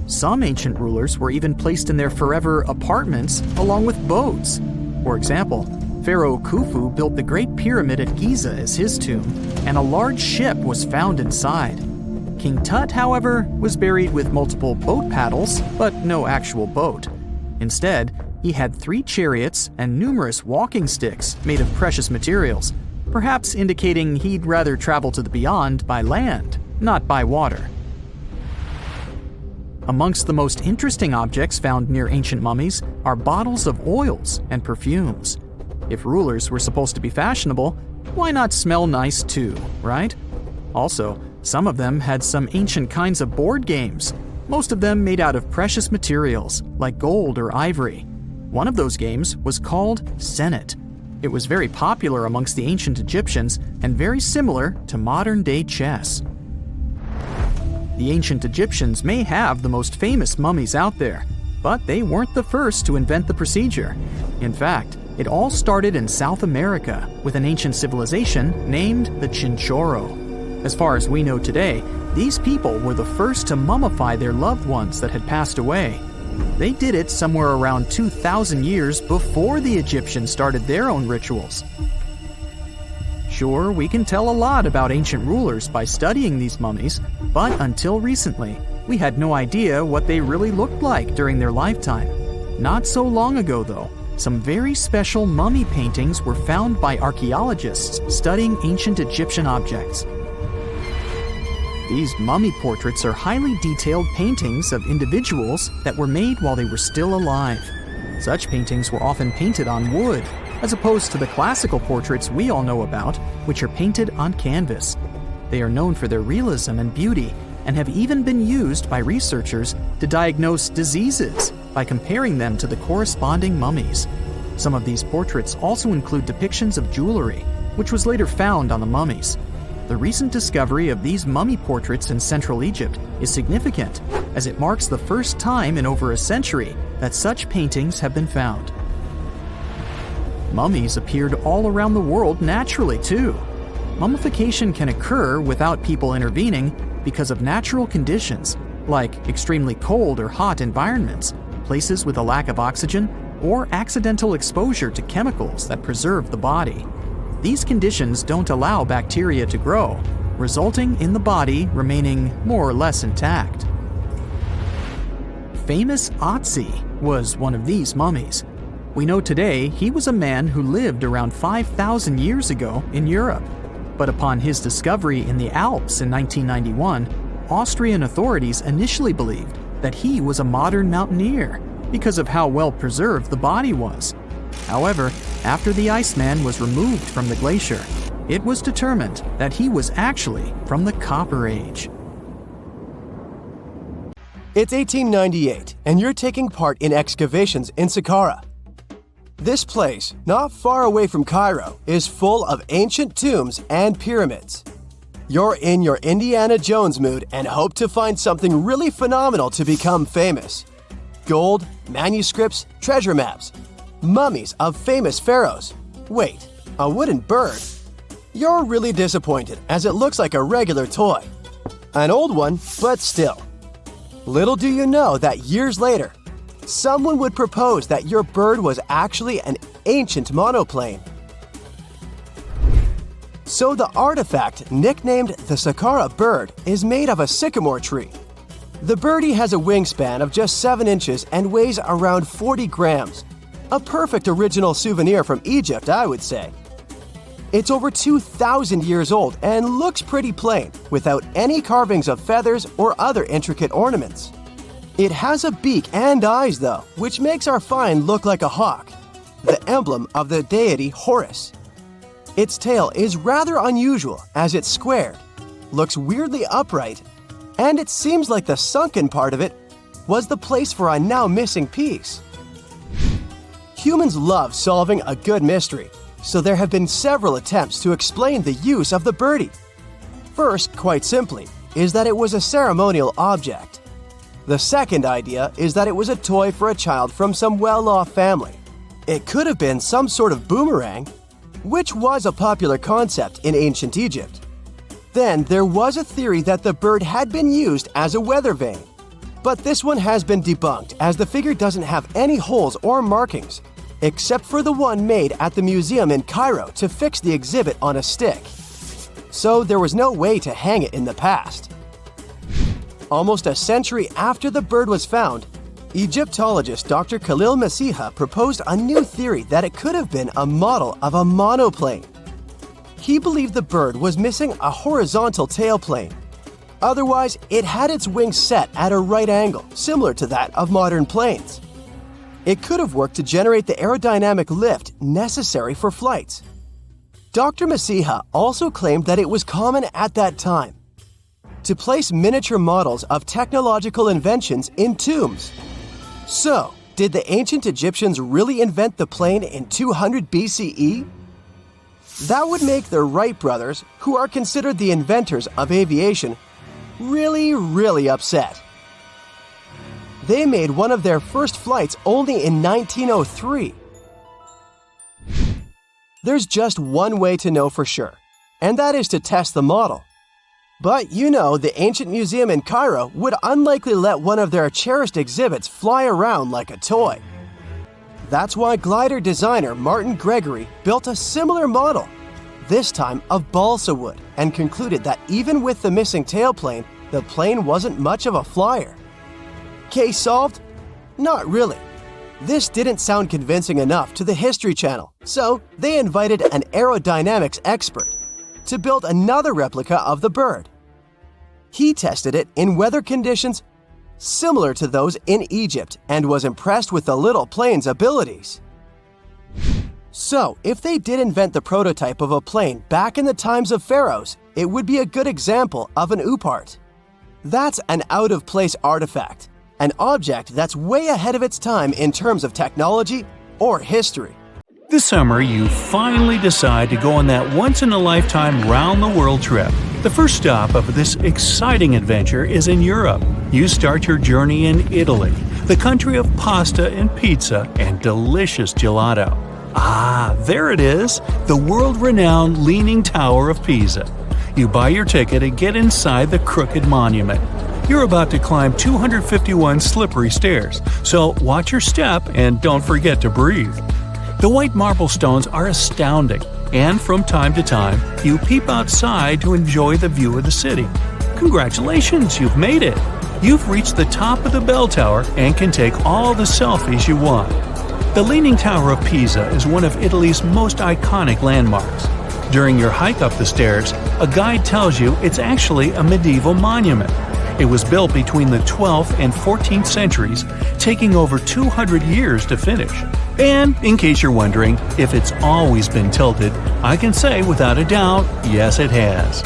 Some ancient rulers were even placed in their forever apartments along with boats. For example, Pharaoh Khufu built the Great Pyramid at Giza as his tomb, and a large ship was found inside. King Tut, however, was buried with multiple boat paddles, but no actual boat. Instead, he had 3 chariots and numerous walking sticks made of precious materials, perhaps indicating he'd rather travel to the beyond by land, not by water. Amongst the most interesting objects found near ancient mummies are bottles of oils and perfumes. If rulers were supposed to be fashionable, why not smell nice too, right? Also, some of them had some ancient kinds of board games, most of them made out of precious materials like gold or ivory. One of those games was called Senet. It was very popular amongst the ancient Egyptians and very similar to modern-day chess. The ancient Egyptians may have the most famous mummies out there, but they weren't the first to invent the procedure. In fact, it all started in South America with an ancient civilization named the Chinchorro. As far as we know today, these people were the first to mummify their loved ones that had passed away. They did it somewhere around 2,000 years before the Egyptians started their own rituals. Sure, we can tell a lot about ancient rulers by studying these mummies, but until recently, we had no idea what they really looked like during their lifetime. Not so long ago, though, some very special mummy paintings were found by archaeologists studying ancient Egyptian objects. These mummy portraits are highly detailed paintings of individuals that were made while they were still alive. Such paintings were often painted on wood, as opposed to the classical portraits we all know about, which are painted on canvas. They are known for their realism and beauty, and have even been used by researchers to diagnose diseases by comparing them to the corresponding mummies. Some of these portraits also include depictions of jewelry, which was later found on the mummies. The recent discovery of these mummy portraits in Central Egypt is significant, as it marks the first time in over a century that such paintings have been found. Mummies appeared all around the world naturally, too. Mummification can occur without people intervening because of natural conditions, like extremely cold or hot environments, places with a lack of oxygen, or accidental exposure to chemicals that preserve the body. These conditions don't allow bacteria to grow, resulting in the body remaining more or less intact. Famous Otzi was one of these mummies. We know today he was a man who lived around 5,000 years ago in Europe. But upon his discovery in the Alps in 1991, Austrian authorities initially believed that he was a modern mountaineer because of how well preserved the body was. However, after the Iceman was removed from the glacier, it was determined that he was actually from the Copper Age. It's 1898, and you're taking part in excavations in Saqqara. This place, not far away from Cairo, is full of ancient tombs and pyramids. You're in your Indiana Jones mood and hope to find something really phenomenal to become famous. Gold, manuscripts, treasure maps, mummies of famous pharaohs. Wait, a wooden bird? You're really disappointed as it looks like a regular toy. An old one, but still. Little do you know that years later, someone would propose that your bird was actually an ancient monoplane. So the artifact, nicknamed the Saqqara bird, is made of a sycamore tree. The birdie has a wingspan of just 7 inches and weighs around 40 grams. A perfect original souvenir from Egypt, I would say. It's over 2,000 years old and looks pretty plain, without any carvings of feathers or other intricate ornaments. It has a beak and eyes, though, which makes our find look like a hawk, the emblem of the deity Horus. Its tail is rather unusual as it's squared, looks weirdly upright, and it seems like the sunken part of it was the place for a now missing piece. Humans love solving a good mystery, so there have been several attempts to explain the use of the birdie. First, quite simply, is that it was a ceremonial object. The second idea is that it was a toy for a child from some well-off family. It could have been some sort of boomerang, which was a popular concept in ancient Egypt. Then there was a theory that the bird had been used as a weather vane. But this one has been debunked as the figure doesn't have any holes or markings, except for the one made at the museum in Cairo to fix the exhibit on a stick. So there was no way to hang it in the past. Almost a century after the bird was found, Egyptologist Dr. Khalil Masiha proposed a new theory that it could have been a model of a monoplane. He believed the bird was missing a horizontal tailplane. Otherwise, it had its wings set at a right angle, similar to that of modern planes. It could have worked to generate the aerodynamic lift necessary for flights. Dr. Masiha also claimed that it was common at that time to place miniature models of technological inventions in tombs. So, did the ancient Egyptians really invent the plane in 200 BCE? That would make the Wright brothers, who are considered the inventors of aviation, really upset. They made one of their first flights only in 1903. There's just one way to know for sure, and that is to test the model. But you know, the ancient museum in Cairo would unlikely let one of their cherished exhibits fly around like a toy. That's why glider designer Martin Gregory built a similar model, this time of balsa wood, and concluded that even with the missing tailplane, the plane wasn't much of a flyer. Case solved? Not really. This didn't sound convincing enough to the History Channel, so they invited an aerodynamics expert to build another replica of the bird. He tested it in weather conditions similar to those in Egypt and was impressed with the little plane's abilities. So, if they did invent the prototype of a plane back in the times of pharaohs, it would be a good example of an oupart. That's an out-of-place artifact, an object that's way ahead of its time in terms of technology or history. This summer, you finally decide to go on that once-in-a-lifetime round-the-world trip. The first stop of this exciting adventure is in Europe. You start your journey in Italy, the country of pasta and pizza and delicious gelato. Ah, there it is, the world-renowned Leaning Tower of Pisa. You buy your ticket and get inside the crooked monument. You're about to climb 251 slippery stairs, so watch your step and don't forget to breathe. The white marble stones are astounding, and from time to time, you peep outside to enjoy the view of the city. Congratulations, you've made it! You've reached the top of the bell tower and can take all the selfies you want. The Leaning Tower of Pisa is one of Italy's most iconic landmarks. During your hike up the stairs, a guide tells you it's actually a medieval monument. It was built between the 12th and 14th centuries, taking over 200 years to finish. And in case you're wondering if it's always been tilted, I can say without a doubt, yes it has.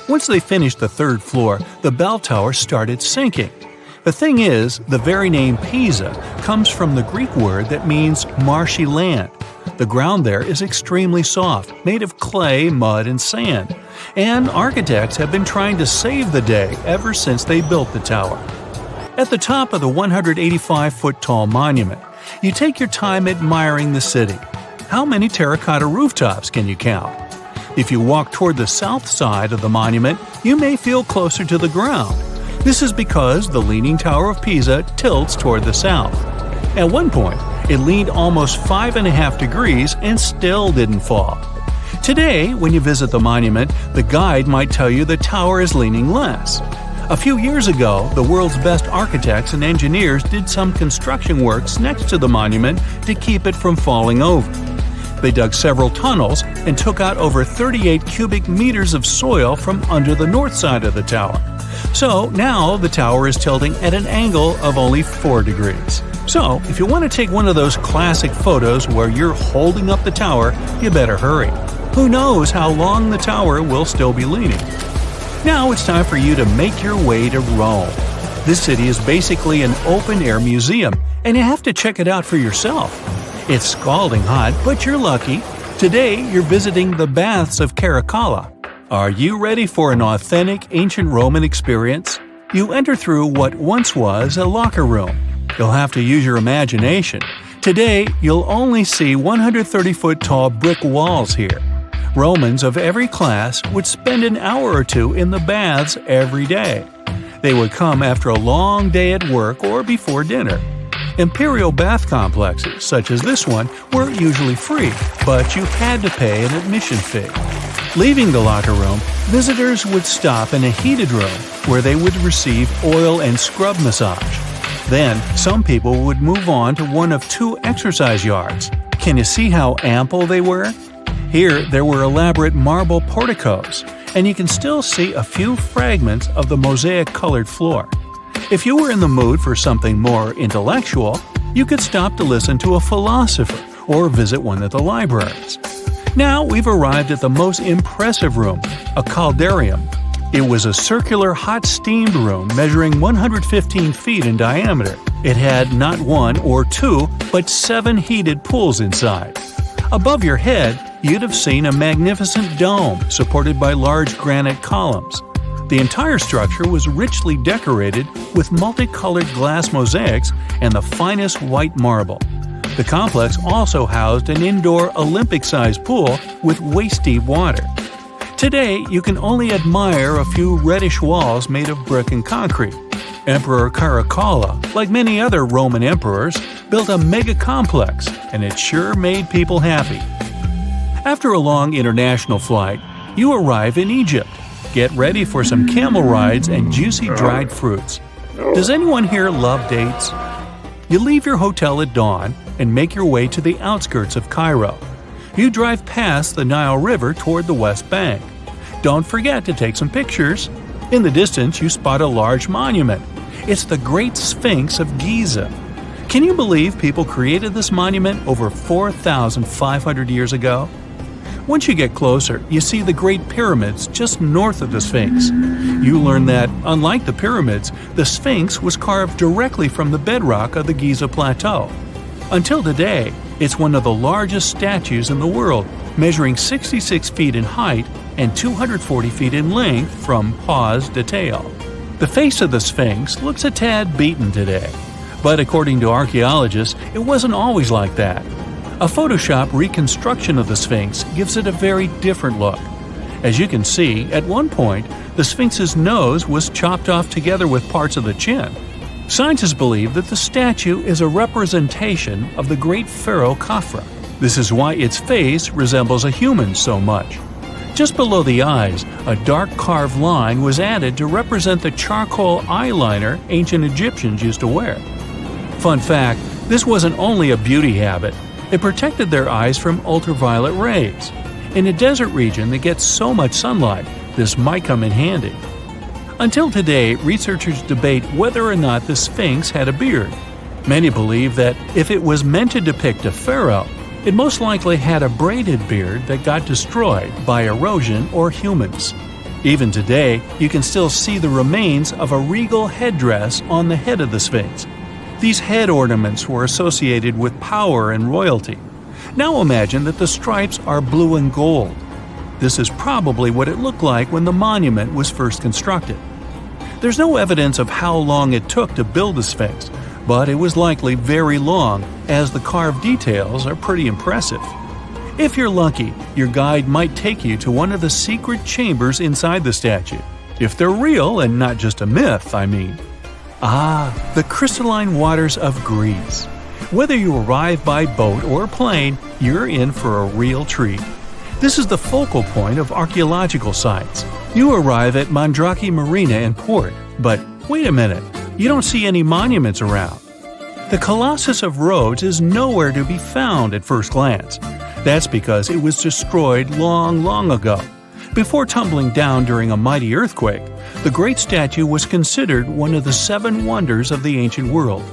Once they finished the third floor, the bell tower started sinking. The thing is, the very name Pisa comes from the Greek word that means marshy land. The ground there is extremely soft, made of clay, mud, and sand. And architects have been trying to save the day ever since they built the tower. At the top of the 185-foot-tall monument, you take your time admiring the city. How many terracotta rooftops can you count? If you walk toward the south side of the monument, you may feel closer to the ground. This is because the Leaning Tower of Pisa tilts toward the south. At one point, it leaned almost 5.5 degrees and still didn't fall. Today, when you visit the monument, the guide might tell you the tower is leaning less. A few years ago, the world's best architects and engineers did some construction works next to the monument to keep it from falling over. They dug several tunnels and took out over 38 cubic meters of soil from under the north side of the tower. So now the tower is tilting at an angle of only 4 degrees. So, if you want to take one of those classic photos where you're holding up the tower, you better hurry. Who knows how long the tower will still be leaning? Now it's time for you to make your way to Rome. This city is basically an open-air museum, and you have to check it out for yourself. It's scalding hot, but you're lucky. Today, you're visiting the baths of Caracalla. Are you ready for an authentic ancient Roman experience? You enter through what once was a locker room. You'll have to use your imagination. Today, you'll only see 130-foot-tall brick walls here. Romans of every class would spend an hour or two in the baths every day. They would come after a long day at work or before dinner. Imperial bath complexes, such as this one, were usually free, but you had to pay an admission fee. Leaving the locker room, visitors would stop in a heated room where they would receive oil and scrub massage. Then, some people would move on to one of 2 exercise yards. Can you see how ample they were? Here, there were elaborate marble porticos, and you can still see a few fragments of the mosaic-colored floor. If you were in the mood for something more intellectual, you could stop to listen to a philosopher or visit one of the libraries. Now we've arrived at the most impressive room, a caldarium. It was a circular hot steamed room measuring 115 feet in diameter. It had not one or two, but 7 heated pools inside. Above your head, you'd have seen a magnificent dome supported by large granite columns. The entire structure was richly decorated with multicolored glass mosaics and the finest white marble. The complex also housed an indoor Olympic-sized pool with waist-deep water. Today, you can only admire a few reddish walls made of brick and concrete. Emperor Caracalla, like many other Roman emperors, built a mega-complex, and it sure made people happy. After a long international flight, you arrive in Egypt. Get ready for some camel rides and juicy dried fruits. Does anyone here love dates? You leave your hotel at dawn and make your way to the outskirts of Cairo. You drive past the Nile River toward the West Bank. Don't forget to take some pictures. In the distance, you spot a large monument. It's the Great Sphinx of Giza. Can you believe people created this monument over 4,500 years ago? Once you get closer, you see the Great Pyramids just north of the Sphinx. You learn that, unlike the pyramids, the Sphinx was carved directly from the bedrock of the Giza Plateau. Until today, it's one of the largest statues in the world, measuring 66 feet in height and 240 feet in length from paws to tail. The face of the Sphinx looks a tad beaten today, but according to archaeologists, it wasn't always like that. A Photoshop reconstruction of the Sphinx gives it a very different look. As you can see, at one point, the Sphinx's nose was chopped off together with parts of the chin. Scientists believe that the statue is a representation of the great pharaoh Khafra. This is why its face resembles a human so much. Just below the eyes, a dark carved line was added to represent the charcoal eyeliner ancient Egyptians used to wear. Fun fact, this wasn't only a beauty habit, it protected their eyes from ultraviolet rays. In a desert region that gets so much sunlight, this might come in handy. Until today, researchers debate whether or not the Sphinx had a beard. Many believe that if it was meant to depict a pharaoh, it most likely had a braided beard that got destroyed by erosion or humans. Even today, you can still see the remains of a regal headdress on the head of the Sphinx. These head ornaments were associated with power and royalty. Now imagine that the stripes are blue and gold. This is probably what it looked like when the monument was first constructed. There's no evidence of how long it took to build the Sphinx, but it was likely very long, as the carved details are pretty impressive. If you're lucky, your guide might take you to one of the secret chambers inside the statue. If they're real and not just a myth, I mean. The crystalline waters of Greece. Whether you arrive by boat or plane, you're in for a real treat. This is the focal point of archaeological sites. You arrive at Mandrake Marina and Port, but wait a minute, you don't see any monuments around. The Colossus of Rhodes is nowhere to be found at first glance. That's because it was destroyed long ago. Before tumbling down during a mighty earthquake, the great statue was considered one of the 7 wonders of the ancient world.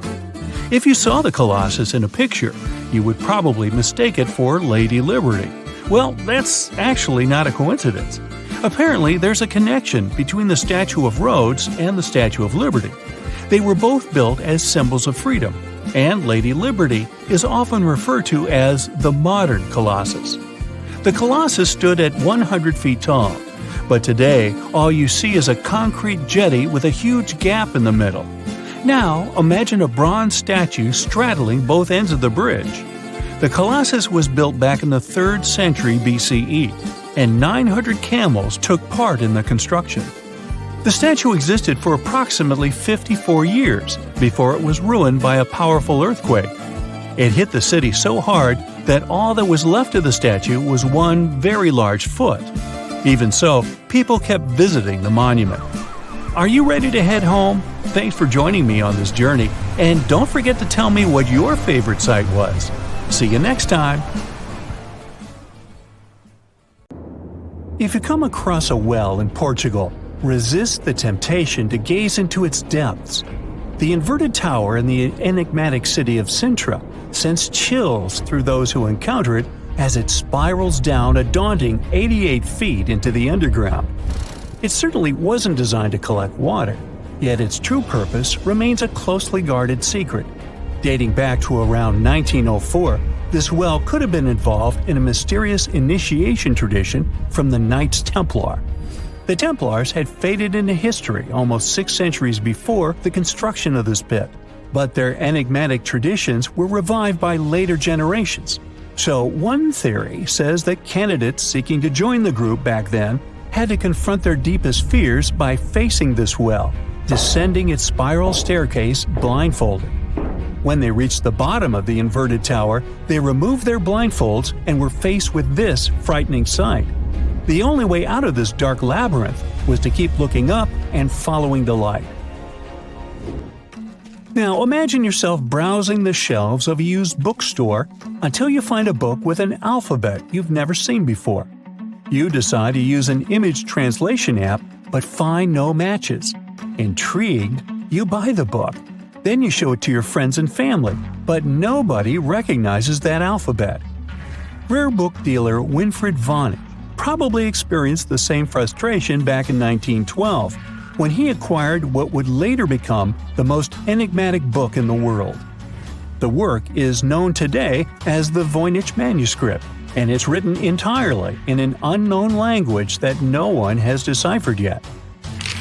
If you saw the Colossus in a picture, you would probably mistake it for Lady Liberty. Well, that's actually not a coincidence. Apparently, there's a connection between the Statue of Rhodes and the Statue of Liberty. They were both built as symbols of freedom, and Lady Liberty is often referred to as the modern Colossus. The Colossus stood at 100 feet tall, but today all you see is a concrete jetty with a huge gap in the middle. Now imagine a bronze statue straddling both ends of the bridge. The Colossus was built back in the 3rd century BCE, and 900 camels took part in the construction. The statue existed for approximately 54 years before it was ruined by a powerful earthquake. It hit the city so hard that all that was left of the statue was one very large foot. Even so, people kept visiting the monument. Are you ready to head home? Thanks for joining me on this journey, and don't forget to tell me what your favorite site was. See you next time! If you come across a well in Portugal, resist the temptation to gaze into its depths. The inverted tower in the enigmatic city of Sintra sends chills through those who encounter it as it spirals down a daunting 88 feet into the underground. It certainly wasn't designed to collect water, yet its true purpose remains a closely guarded secret. Dating back to around 1904, this well could have been involved in a mysterious initiation tradition from the Knights Templar. The Templars had faded into history almost 6 centuries before the construction of this pit, but their enigmatic traditions were revived by later generations. So one theory says that candidates seeking to join the group back then had to confront their deepest fears by facing this well, descending its spiral staircase blindfolded. When they reached the bottom of the inverted tower, they removed their blindfolds and were faced with this frightening sight. The only way out of this dark labyrinth was to keep looking up and following the light. Now imagine yourself browsing the shelves of a used bookstore until you find a book with an alphabet you've never seen before. You decide to use an image translation app but find no matches. Intrigued, you buy the book. Then you show it to your friends and family, but nobody recognizes that alphabet. Rare book dealer Winfried Vonnig probably experienced the same frustration back in 1912 when he acquired what would later become the most enigmatic book in the world. The work is known today as the Voynich manuscript, and it's written entirely in an unknown language that no one has deciphered yet.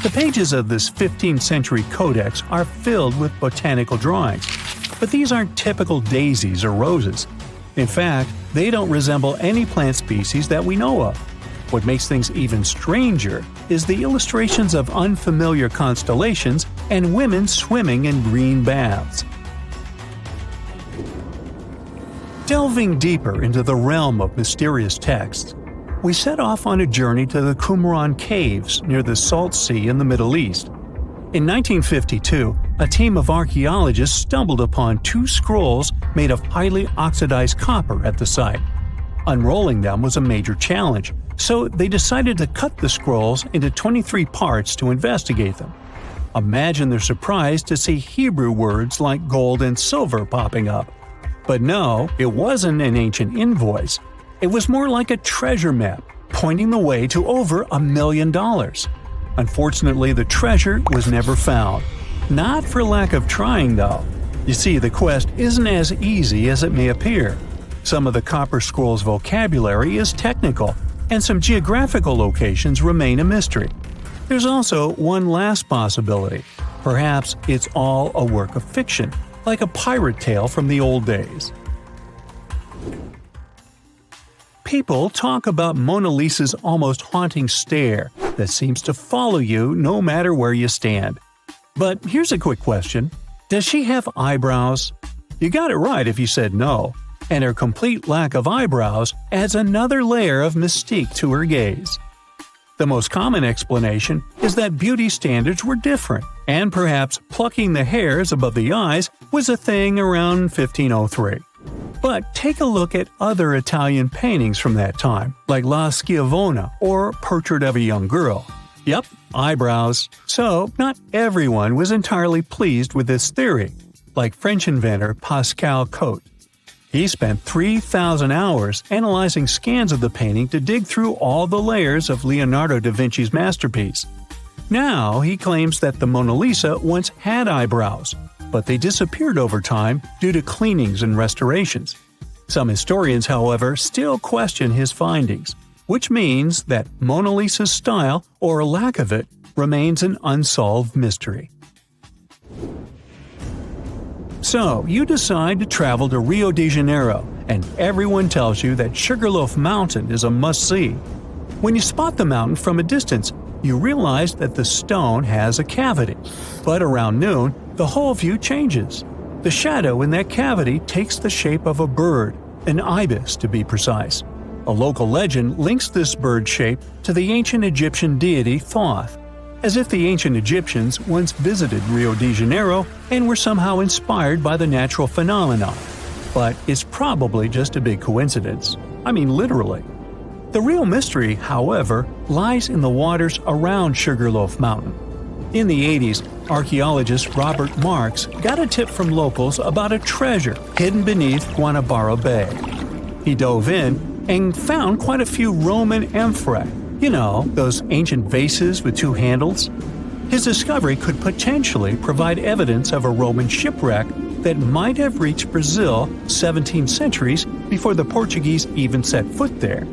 The pages of this 15th century codex are filled with botanical drawings, but these aren't typical daisies or roses. In fact, they don't resemble any plant species that we know of. What makes things even stranger is the illustrations of unfamiliar constellations and women swimming in green baths. Delving deeper into the realm of mysterious texts, we set off on a journey to the Qumran Caves near the Salt Sea in the Middle East. In 1952, a team of archaeologists stumbled upon 2 scrolls made of highly oxidized copper at the site. Unrolling them was a major challenge, so they decided to cut the scrolls into 23 parts to investigate them. Imagine their surprise to see Hebrew words like gold and silver popping up. But no, it wasn't an ancient invoice. It was more like a treasure map, pointing the way to over $1 million. Unfortunately, the treasure was never found. Not for lack of trying, though. You see, the quest isn't as easy as it may appear. Some of the copper scroll's vocabulary is technical, and some geographical locations remain a mystery. There's also one last possibility. Perhaps it's all a work of fiction, like a pirate tale from the old days. People talk about Mona Lisa's almost haunting stare that seems to follow you no matter where you stand. But here's a quick question. Does she have eyebrows? You got it right if you said no, and her complete lack of eyebrows adds another layer of mystique to her gaze. The most common explanation is that beauty standards were different, and perhaps plucking the hairs above the eyes was a thing around 1503. But take a look at other Italian paintings from that time, like La Schiavona or Portrait of a Young Girl. Yep, eyebrows. So, not everyone was entirely pleased with this theory, like French inventor Pascal Cotte. He spent 3,000 hours analyzing scans of the painting to dig through all the layers of Leonardo da Vinci's masterpiece. Now he claims that the Mona Lisa once had eyebrows, but they disappeared over time due to cleanings and restorations. Some historians, however, still question his findings, which means that Mona Lisa's style, or lack of it, remains an unsolved mystery. So, you decide to travel to Rio de Janeiro, and everyone tells you that Sugarloaf Mountain is a must-see. When you spot the mountain from a distance, you realize that the stone has a cavity. But around noon, the whole view changes. The shadow in that cavity takes the shape of a bird, an ibis to be precise. A local legend links this bird shape to the ancient Egyptian deity Thoth, as if the ancient Egyptians once visited Rio de Janeiro and were somehow inspired by the natural phenomenon. But it's probably just a big coincidence. I mean, literally. The real mystery, however, lies in the waters around Sugarloaf Mountain. In the 80s, archaeologist Robert Marks got a tip from locals about a treasure hidden beneath Guanabara Bay. He dove in and found quite a few Roman amphorae, those ancient vases with two handles. His discovery could potentially provide evidence of a Roman shipwreck that might have reached Brazil 17 centuries before the Portuguese even set foot there.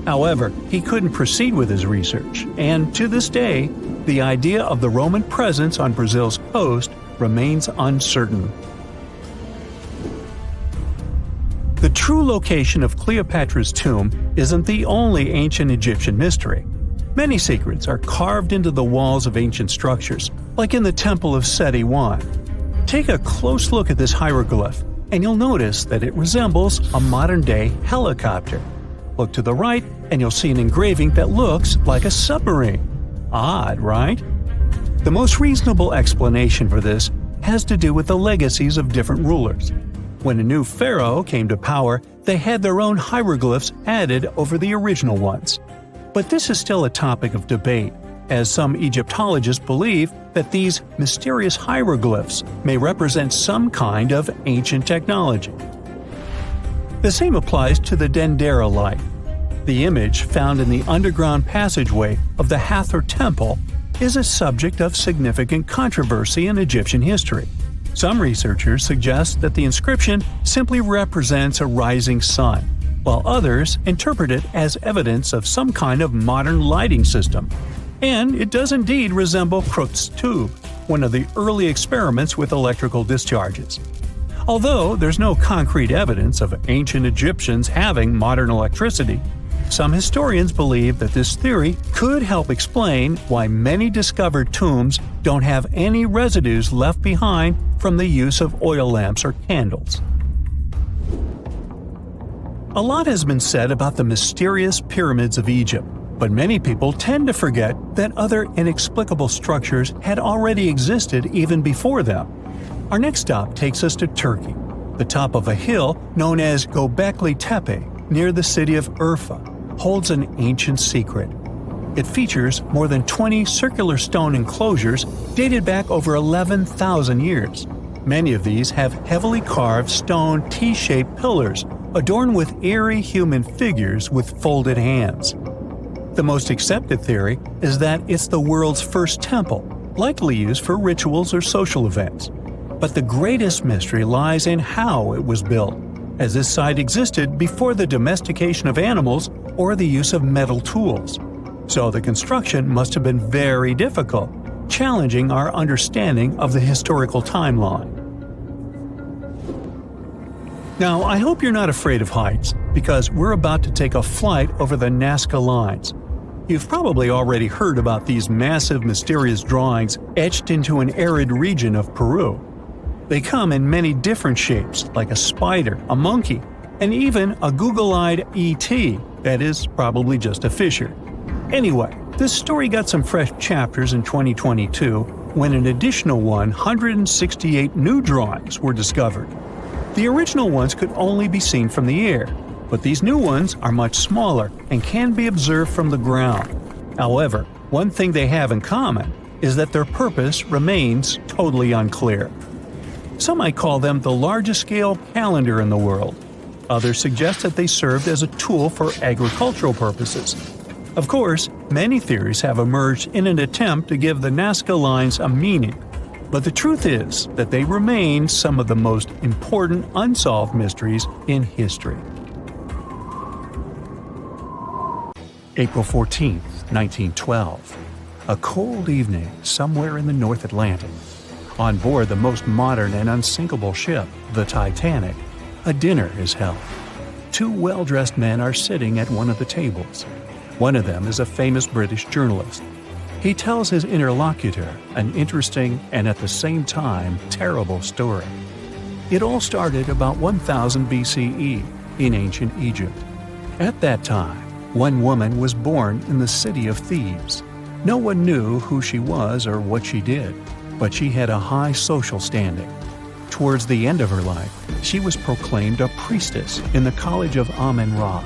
However, he couldn't proceed with his research, and to this day, the idea of the Roman presence on Brazil's coast remains uncertain. The true location of Cleopatra's tomb isn't the only ancient Egyptian mystery. Many secrets are carved into the walls of ancient structures, like in the Temple of Seti I. Take a close look at this hieroglyph, and you'll notice that it resembles a modern-day helicopter. Look to the right, and you'll see an engraving that looks like a submarine. Odd, right? The most reasonable explanation for this has to do with the legacies of different rulers. When a new pharaoh came to power, they had their own hieroglyphs added over the original ones. But this is still a topic of debate, as some Egyptologists believe that these mysterious hieroglyphs may represent some kind of ancient technology. The same applies to the Dendera light. The image found in the underground passageway of the Hathor Temple is a subject of significant controversy in Egyptian history. Some researchers suggest that the inscription simply represents a rising sun, while others interpret it as evidence of some kind of modern lighting system. And it does indeed resemble Crookes' tube, one of the early experiments with electrical discharges. Although there's no concrete evidence of ancient Egyptians having modern electricity, some historians believe that this theory could help explain why many discovered tombs don't have any residues left behind from the use of oil lamps or candles. A lot has been said about the mysterious pyramids of Egypt, but many people tend to forget that other inexplicable structures had already existed even before them. Our next stop takes us to Turkey. The top of a hill known as Göbekli Tepe, near the city of Urfa, holds an ancient secret. It features more than 20 circular stone enclosures dated back over 11,000 years. Many of these have heavily carved stone T-shaped pillars adorned with eerie human figures with folded hands. The most accepted theory is that it's the world's first temple, likely used for rituals or social events. But the greatest mystery lies in how it was built, as this site existed before the domestication of animals or the use of metal tools. So the construction must have been very difficult, challenging our understanding of the historical timeline. Now, I hope you're not afraid of heights, because we're about to take a flight over the Nazca Lines. You've probably already heard about these massive, mysterious drawings etched into an arid region of Peru. They come in many different shapes, like a spider, a monkey, and even a Google-eyed ET that is probably just a fissure. Anyway, this story got some fresh chapters in 2022 when an additional 168 new drawings were discovered. The original ones could only be seen from the air, but these new ones are much smaller and can be observed from the ground. However, one thing they have in common is that their purpose remains totally unclear. Some might call them the largest-scale calendar in the world. Others suggest that they served as a tool for agricultural purposes. Of course, many theories have emerged in an attempt to give the Nazca Lines a meaning, but the truth is that they remain some of the most important unsolved mysteries in history. April 14, 1912. A cold evening somewhere in the North Atlantic. On board the most modern and unsinkable ship, the Titanic, a dinner is held. Two well-dressed men are sitting at one of the tables. One of them is a famous British journalist. He tells his interlocutor an interesting and at the same time terrible story. It all started about 1000 BCE in ancient Egypt. At that time, one woman was born in the city of Thebes. No one knew who she was or what she did, but she had a high social standing. Towards the end of her life, she was proclaimed a priestess in the College of Amen-Ra.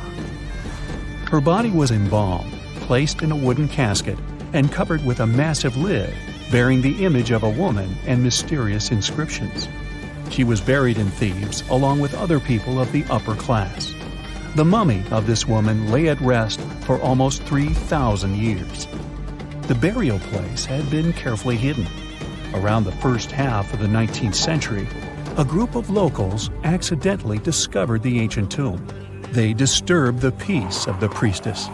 Her body was embalmed, placed in a wooden casket, and covered with a massive lid bearing the image of a woman and mysterious inscriptions. She was buried in Thebes along with other people of the upper class. The mummy of this woman lay at rest for almost 3,000 years. The burial place had been carefully hidden. Around the first half of the 19th century, a group of locals accidentally discovered the ancient tomb. They disturbed the peace of the priestess.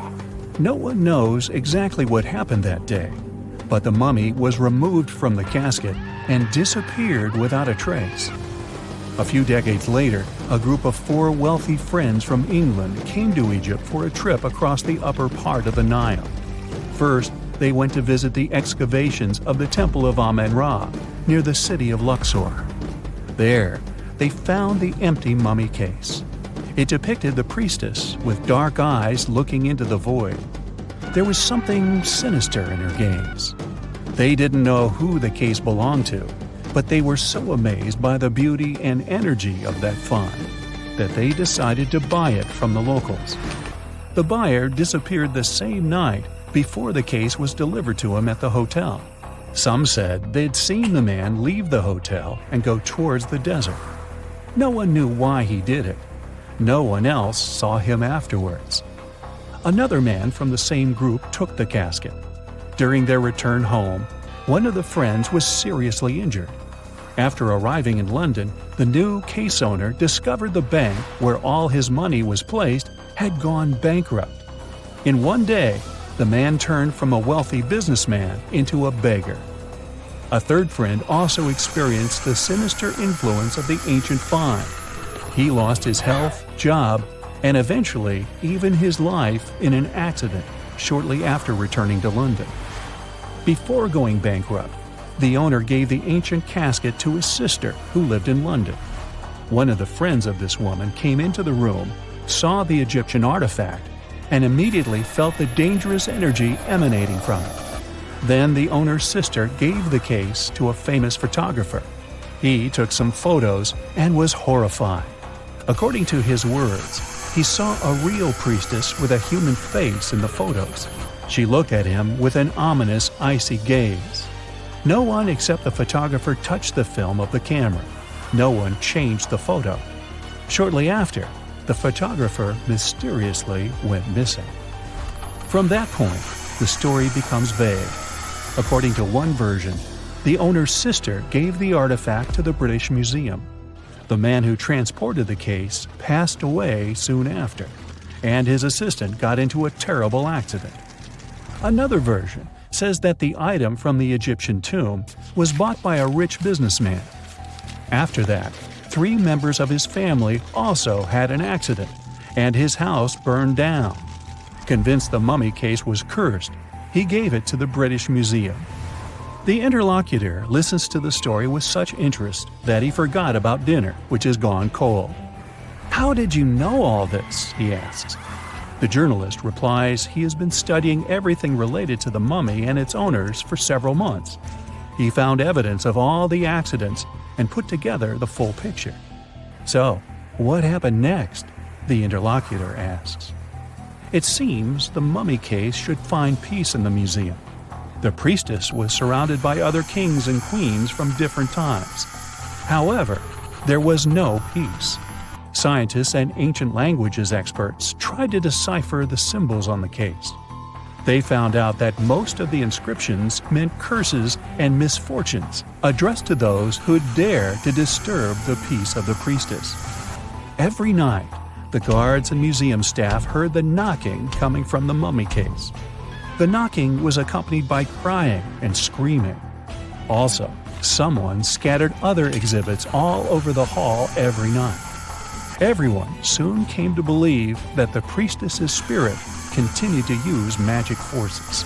No one knows exactly what happened that day, but the mummy was removed from the casket and disappeared without a trace. A few decades later, a group of 4 wealthy friends from England came to Egypt for a trip across the upper part of the Nile. First, they went to visit the excavations of the Temple of Amen-Ra near the city of Luxor. There, they found the empty mummy case. It depicted the priestess with dark eyes looking into the void. There was something sinister in her gaze. They didn't know who the case belonged to, but they were so amazed by the beauty and energy of that find that they decided to buy it from the locals. The buyer disappeared the same night before the case was delivered to him at the hotel. Some said they'd seen the man leave the hotel and go towards the desert. No one knew why he did it. No one else saw him afterwards. Another man from the same group took the casket. During their return home, one of the friends was seriously injured. After arriving in London, the new case owner discovered the bank where all his money was placed had gone bankrupt. In one day, the man turned from a wealthy businessman into a beggar. A third friend also experienced the sinister influence of the ancient find. He lost his health, job, and eventually even his life in an accident shortly after returning to London. Before going bankrupt, the owner gave the ancient casket to his sister who lived in London. One of the friends of this woman came into the room, saw the Egyptian artifact, and immediately felt the dangerous energy emanating from it. Then the owner's sister gave the case to a famous photographer. He took some photos and was horrified. According to his words, he saw a real priestess with a human face in the photos. She looked at him with an ominous, icy gaze. No one except the photographer touched the film of the camera. No one changed the photo. Shortly after, the photographer mysteriously went missing. From that point, the story becomes vague. According to one version, the owner's sister gave the artifact to the British Museum. The man who transported the case passed away soon after, and his assistant got into a terrible accident. Another version says that the item from the Egyptian tomb was bought by a rich businessman. After that, 3 members of his family also had an accident, and his house burned down. Convinced the mummy case was cursed, he gave it to the British Museum. The interlocutor listens to the story with such interest that he forgot about dinner, which has gone cold. "How did you know all this?" he asks. The journalist replies he has been studying everything related to the mummy and its owners for several months. He found evidence of all the accidents and put together the full picture. "So, what happened next?" the interlocutor asks. It seems the mummy case should find peace in the museum. The priestess was surrounded by other kings and queens from different times. However, there was no peace. Scientists and ancient languages experts tried to decipher the symbols on the case. They found out that most of the inscriptions meant curses and misfortunes addressed to those who'd dare to disturb the peace of the priestess. Every night, the guards and museum staff heard the knocking coming from the mummy case. The knocking was accompanied by crying and screaming. Also, someone scattered other exhibits all over the hall every night. Everyone soon came to believe that the priestess's spirit continued to use magic forces.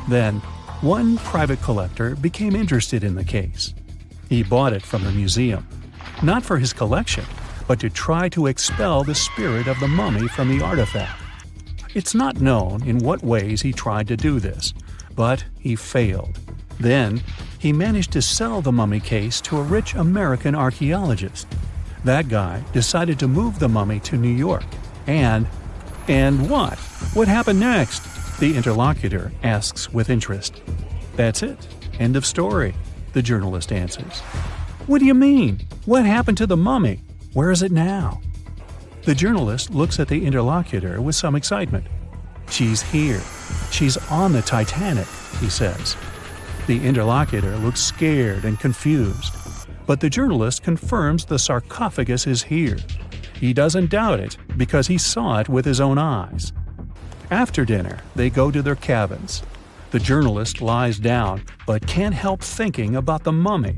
Then, one private collector became interested in the case. He bought it from the museum, not for his collection, but to try to expel the spirit of the mummy from the artifact. It's not known in what ways he tried to do this, but he failed. Then, he managed to sell the mummy case to a rich American archaeologist. That guy decided to move the mummy to New York, and And what? What happened next? The interlocutor asks with interest. That's it. End of story, the journalist answers. What do you mean? What happened to the mummy? Where is it now? The journalist looks at the interlocutor with some excitement. She's here. She's on the Titanic, he says. The interlocutor looks scared and confused, but the journalist confirms the sarcophagus is here. He doesn't doubt it because he saw it with his own eyes. After dinner, they go to their cabins. The journalist lies down but can't help thinking about the mummy.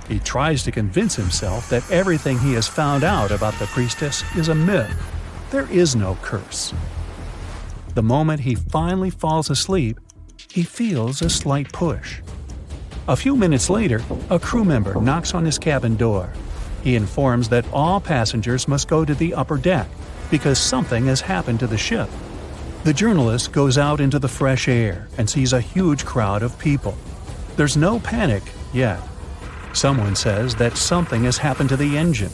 He tries to convince himself that everything he has found out about the priestess is a myth. There is no curse. The moment he finally falls asleep, he feels a slight push. A few minutes later, a crew member knocks on his cabin door. He informs that all passengers must go to the upper deck because something has happened to the ship. The journalist goes out into the fresh air and sees a huge crowd of people. There's no panic yet. Someone says that something has happened to the engine.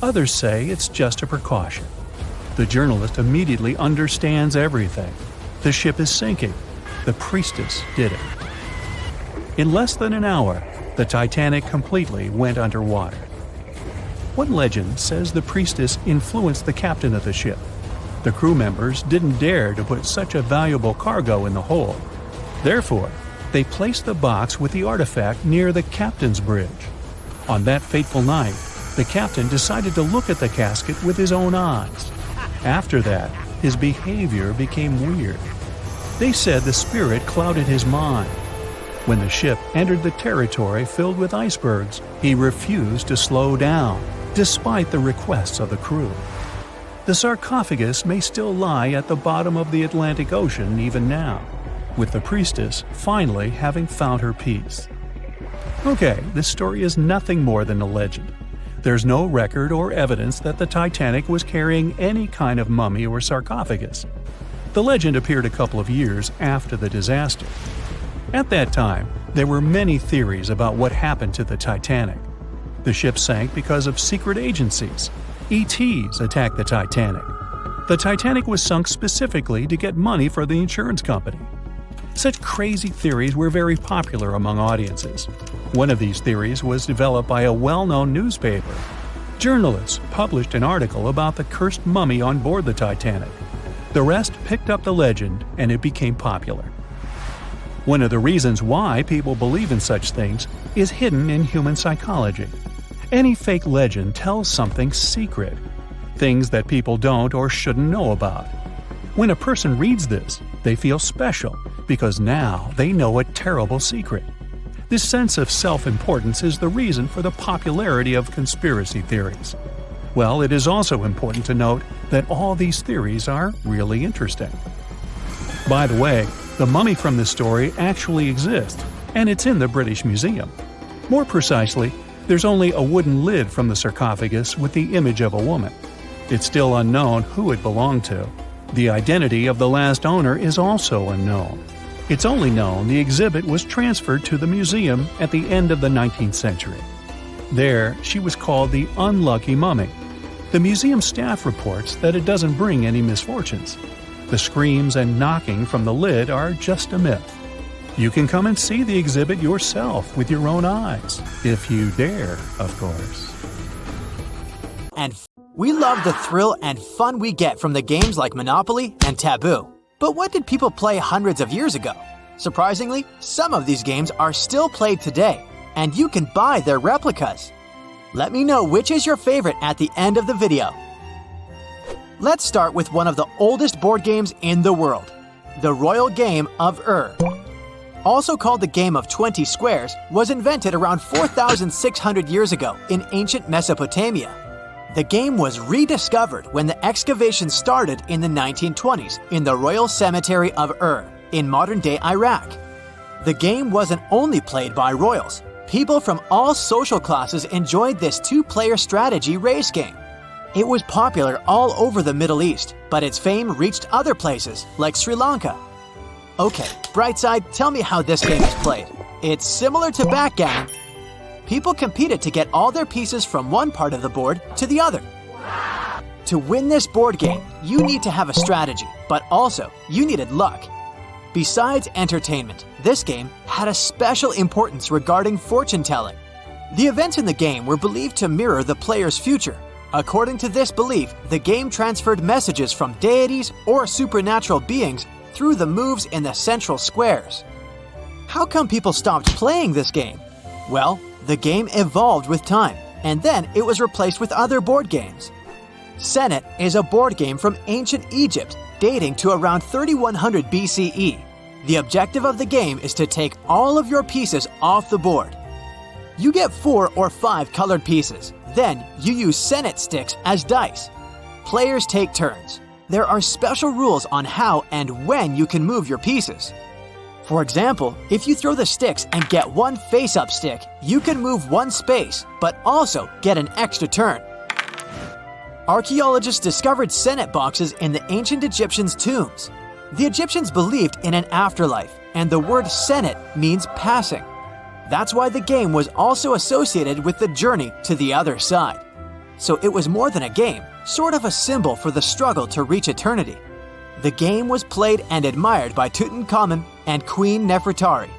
Others say it's just a precaution. The journalist immediately understands everything. The ship is sinking. The priestess did it. In less than an hour, the Titanic completely went underwater. One legend says the priestess influenced the captain of the ship. The crew members didn't dare to put such a valuable cargo in the hold. Therefore, they placed the box with the artifact near the captain's bridge. On that fateful night, the captain decided to look at the casket with his own eyes. After that, his behavior became weird. They said the spirit clouded his mind. When the ship entered the territory filled with icebergs, he refused to slow down, despite the requests of the crew. The sarcophagus may still lie at the bottom of the Atlantic Ocean even now, with the priestess finally having found her peace. Okay, this story is nothing more than a legend. There's no record or evidence that the Titanic was carrying any kind of mummy or sarcophagus. The legend appeared a couple of years after the disaster. At that time, there were many theories about what happened to the Titanic. The ship sank because of secret agencies. ETs attacked the Titanic. The Titanic was sunk specifically to get money for the insurance company. Such crazy theories were very popular among audiences. One of these theories was developed by a well-known newspaper. Journalists published an article about the cursed mummy on board the Titanic. The rest picked up the legend and it became popular. One of the reasons why people believe in such things is hidden in human psychology. Any fake legend tells something secret, things that people don't or shouldn't know about. When a person reads this, they feel special because now they know a terrible secret. This sense of self-importance is the reason for the popularity of conspiracy theories. Well, it is also important to note that all these theories are really interesting. By the way, the mummy from this story actually exists, and it's in the British Museum. More precisely, there's only a wooden lid from the sarcophagus with the image of a woman. It's still unknown who it belonged to. The identity of the last owner is also unknown. It's only known the exhibit was transferred to the museum at the end of the 19th century. There, she was called the Unlucky Mummy. The museum staff reports that it doesn't bring any misfortunes. The screams and knocking from the lid are just a myth. You can come and see the exhibit yourself with your own eyes, if you dare, of course. And we love the thrill and fun we get from the games like Monopoly and Taboo. But what did people play hundreds of years ago? Surprisingly, some of these games are still played today, and you can buy their replicas. Let me know which is your favorite at the end of the video. Let's start with one of the oldest board games in the world, the Royal Game of Ur. Also called the Game of 20 Squares, was invented around 4,600 years ago in ancient Mesopotamia. The game was rediscovered when the excavations started in the 1920s in the Royal Cemetery of Ur in modern-day Iraq. The game wasn't only played by royals. People from all social classes enjoyed this two-player strategy race game. It was popular all over the Middle East, but its fame reached other places like Sri Lanka. Okay, Brightside, tell me how this game is played. It's similar to backgammon. People competed to get all their pieces from one part of the board to the other. To win this board game, you need to have a strategy, but also you needed luck. Besides entertainment, this game had a special importance regarding fortune telling. The events in the game were believed to mirror the player's future. According to this belief, the game transferred messages from deities or supernatural beings through the moves in the central squares. How come people stopped playing this game? Well, the game evolved with time, and then it was replaced with other board games. Senet is a board game from ancient Egypt dating to around 3100 BCE. The objective of the game is to take all of your pieces off the board. You get 4 or 5 colored pieces. Then you use Senet sticks as dice. Players take turns. There are special rules on how and when you can move your pieces. For example, if you throw the sticks and get 1 face-up stick, you can move 1 space, but also get an extra turn. Archaeologists discovered Senet boxes in the ancient Egyptians' tombs. The Egyptians believed in an afterlife, and the word Senet means passing. That's why the game was also associated with the journey to the other side. So it was more than a game, sort of a symbol for the struggle to reach eternity. The game was played and admired by Tutankhamun and Queen Nefertari.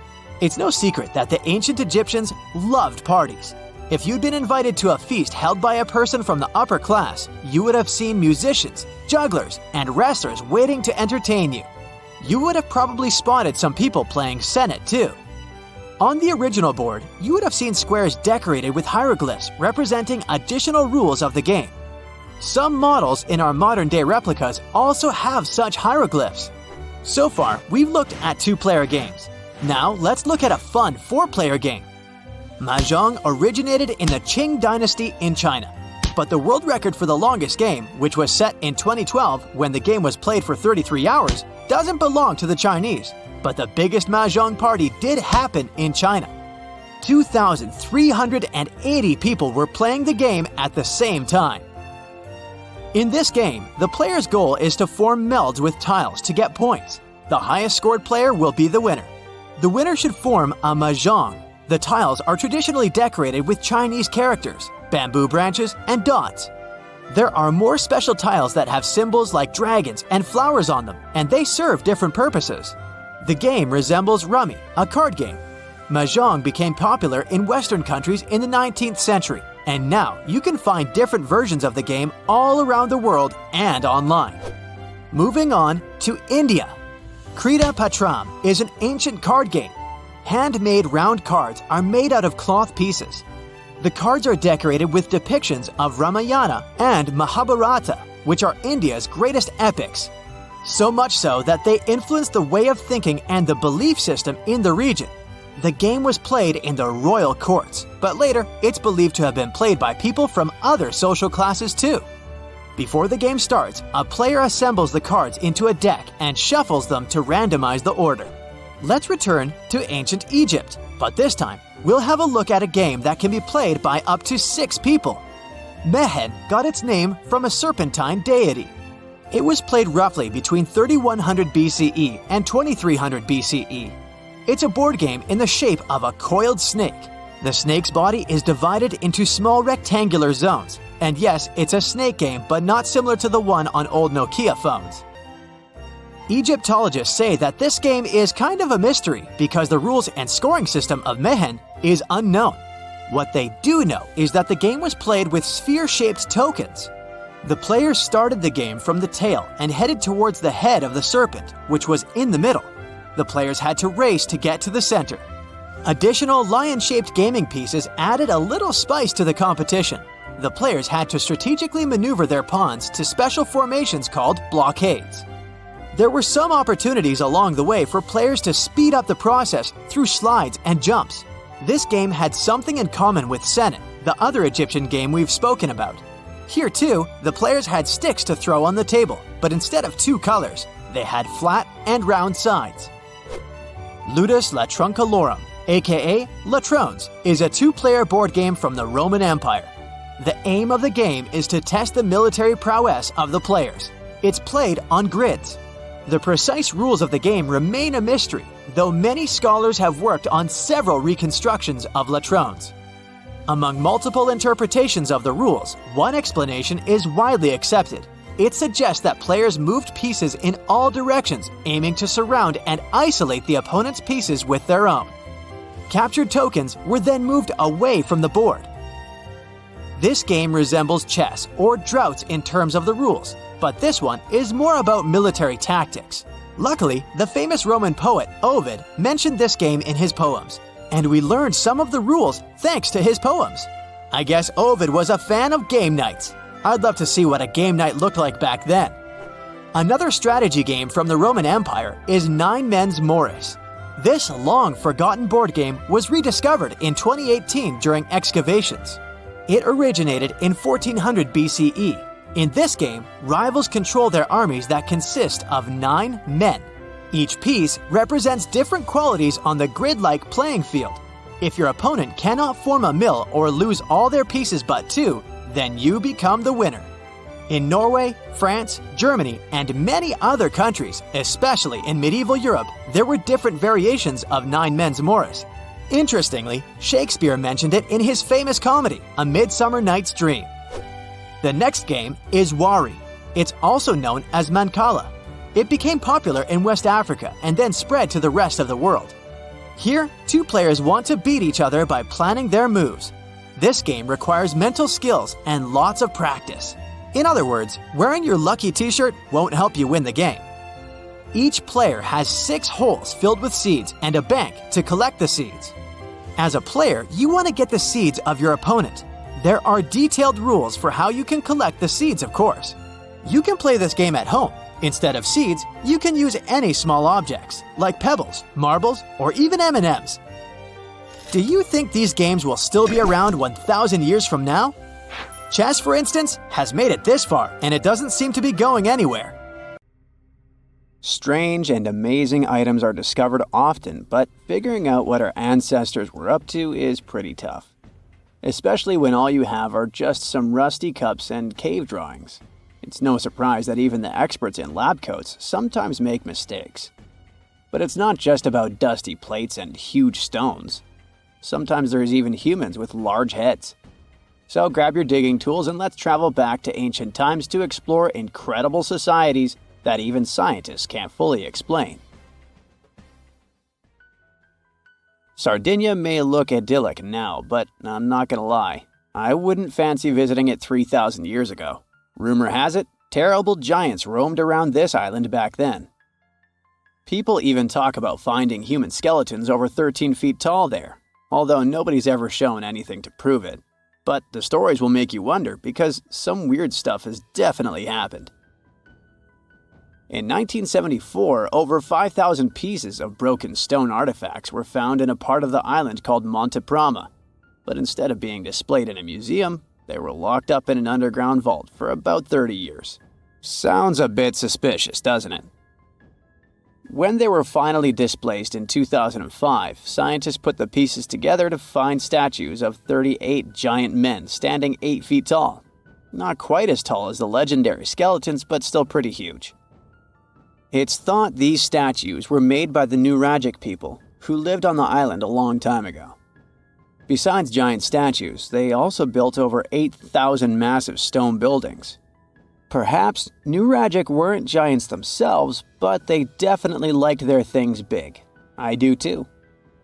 It's no secret that the ancient Egyptians loved parties. If you'd been invited to a feast held by a person from the upper class, you would have seen musicians, jugglers, and wrestlers waiting to entertain you. You would have probably spotted some people playing Senet too. On the original board, you would have seen squares decorated with hieroglyphs representing additional rules of the game. Some models in our modern-day replicas also have such hieroglyphs. So far, we've looked at 2-player games. Now, let's look at a fun 4-player game. Mahjong originated in the Qing dynasty in China. But the world record for the longest game, which was set in 2012 when the game was played for 33 hours, doesn't belong to the Chinese. But the biggest Mahjong party did happen in China. 2,380 people were playing the game at the same time. In this game, the player's goal is to form melds with tiles to get points. The highest scored player will be the winner. The winner should form a mahjong. The tiles are traditionally decorated with Chinese characters, bamboo branches, and dots. There are more special tiles that have symbols like dragons and flowers on them, and they serve different purposes. The game resembles rummy, a card game. Mahjong became popular in Western countries in the 19th century, and now you can find different versions of the game all around the world and online. Moving on to India. Krita Patram is an ancient card game. Handmade round cards are made out of cloth pieces. The cards are decorated with depictions of Ramayana and Mahabharata, which are India's greatest epics. So much so that they influenced the way of thinking and the belief system in the region. The game was played in the royal courts, but later it's believed to have been played by people from other social classes too. Before the game starts, a player assembles the cards into a deck and shuffles them to randomize the order. Let's return to ancient Egypt, but this time we'll have a look at a game that can be played by up to 6 people. Mehen got its name from a serpentine deity. It was played roughly between 3100 BCE and 2300 BCE. It's a board game in the shape of a coiled snake. The snake's body is divided into small rectangular zones. And yes, it's a snake game, but not similar to the one on old Nokia phones. Egyptologists say that this game is kind of a mystery because the rules and scoring system of Mehen is unknown. What they do know is that the game was played with sphere-shaped tokens. The players started the game from the tail and headed towards the head of the serpent, which was in the middle. The players had to race to get to the center. Additional lion-shaped gaming pieces added a little spice to the competition. The players had to strategically maneuver their pawns to special formations called blockades. There were some opportunities along the way for players to speed up the process through slides and jumps. This game had something in common with Senet, the other Egyptian game we've spoken about. Here too, the players had sticks to throw on the table, but instead of 2 colors, they had flat and round sides. Ludus Latroncalorum, aka Latrones, is a 2-player board game from the Roman Empire. The aim of the game is to test the military prowess of the players. It's played on grids. The precise rules of the game remain a mystery, though many scholars have worked on several reconstructions of Latrones. Among multiple interpretations of the rules, one explanation is widely accepted. It suggests that players moved pieces in all directions, aiming to surround and isolate the opponent's pieces with their own. Captured tokens were then moved away from the board. This game resembles chess or droughts in terms of the rules, but this one is more about military tactics. Luckily, the famous Roman poet Ovid mentioned this game in his poems, and we learned some of the rules thanks to his poems. I guess Ovid was a fan of game nights. I'd love to see what a game night looked like back then. Another strategy game from the Roman Empire is Nine Men's Morris. This long-forgotten board game was rediscovered in 2018 during excavations. It originated in 1400 BCE. In this game, rivals control their armies that consist of 9 men. Each piece represents different qualities on the grid-like playing field. If your opponent cannot form a mill or lose all their pieces but 2, then you become the winner. In Norway, France, Germany, and many other countries, especially in medieval Europe, there were different variations of Nine Men's Morris. Interestingly, Shakespeare mentioned it in his famous comedy, A Midsummer Night's Dream. The next game is Wari. It's also known as Mancala. It became popular in West Africa and then spread to the rest of the world. Here, 2 players want to beat each other by planning their moves. This game requires mental skills and lots of practice. In other words, wearing your lucky t-shirt won't help you win the game. Each player has 6 holes filled with seeds and a bank to collect the seeds. As a player, you want to get the seeds of your opponent. There are detailed rules for how you can collect the seeds, of course. You can play this game at home. Instead of seeds, you can use any small objects, like pebbles, marbles, or even M&Ms. Do you think these games will still be around 1,000 years from now? Chess, for instance, has made it this far, and it doesn't seem to be going anywhere. Strange and amazing items are discovered often, but figuring out what our ancestors were up to is pretty tough. Especially when all you have are just some rusty cups and cave drawings. It's no surprise that even the experts in lab coats sometimes make mistakes. But it's not just about dusty plates and huge stones. Sometimes there's even humans with large heads. So grab your digging tools and let's travel back to ancient times to explore incredible societies that even scientists can't fully explain. Sardinia may look idyllic now, but I'm not gonna lie, I wouldn't fancy visiting it 3,000 years ago. Rumor has it, terrible giants roamed around this island back then. People even talk about finding human skeletons over 13 feet tall there, although nobody's ever shown anything to prove it. But the stories will make you wonder because some weird stuff has definitely happened. In 1974, over 5,000 pieces of broken stone artifacts were found in a part of the island called Monte Prama, but instead of being displayed in a museum, they were locked up in an underground vault for about 30 years. Sounds a bit suspicious, doesn't it? When they were finally displaced in 2005, scientists put the pieces together to find statues of 38 giant men standing 8 feet tall. Not quite as tall as the legendary skeletons, but still pretty huge. It's thought these statues were made by the Nuragic people, who lived on the island a long time ago. Besides giant statues, they also built over 8,000 massive stone buildings. Perhaps Nuragic weren't giants themselves, but they definitely liked their things big. I do too.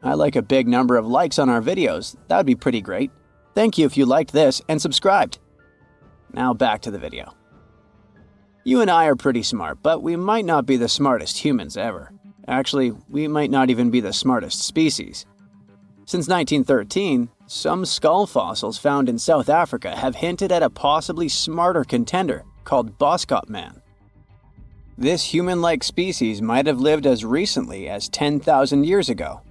I like a big number of likes on our videos. That would be pretty great. Thank you if you liked this and subscribed. Now back to the video. You and I are pretty smart, but we might not be the smartest humans ever. Actually, we might not even be the smartest species. Since 1913, some skull fossils found in South Africa have hinted at a possibly smarter contender called Boskop Man. This human-like species might have lived as recently as 10,000 years ago.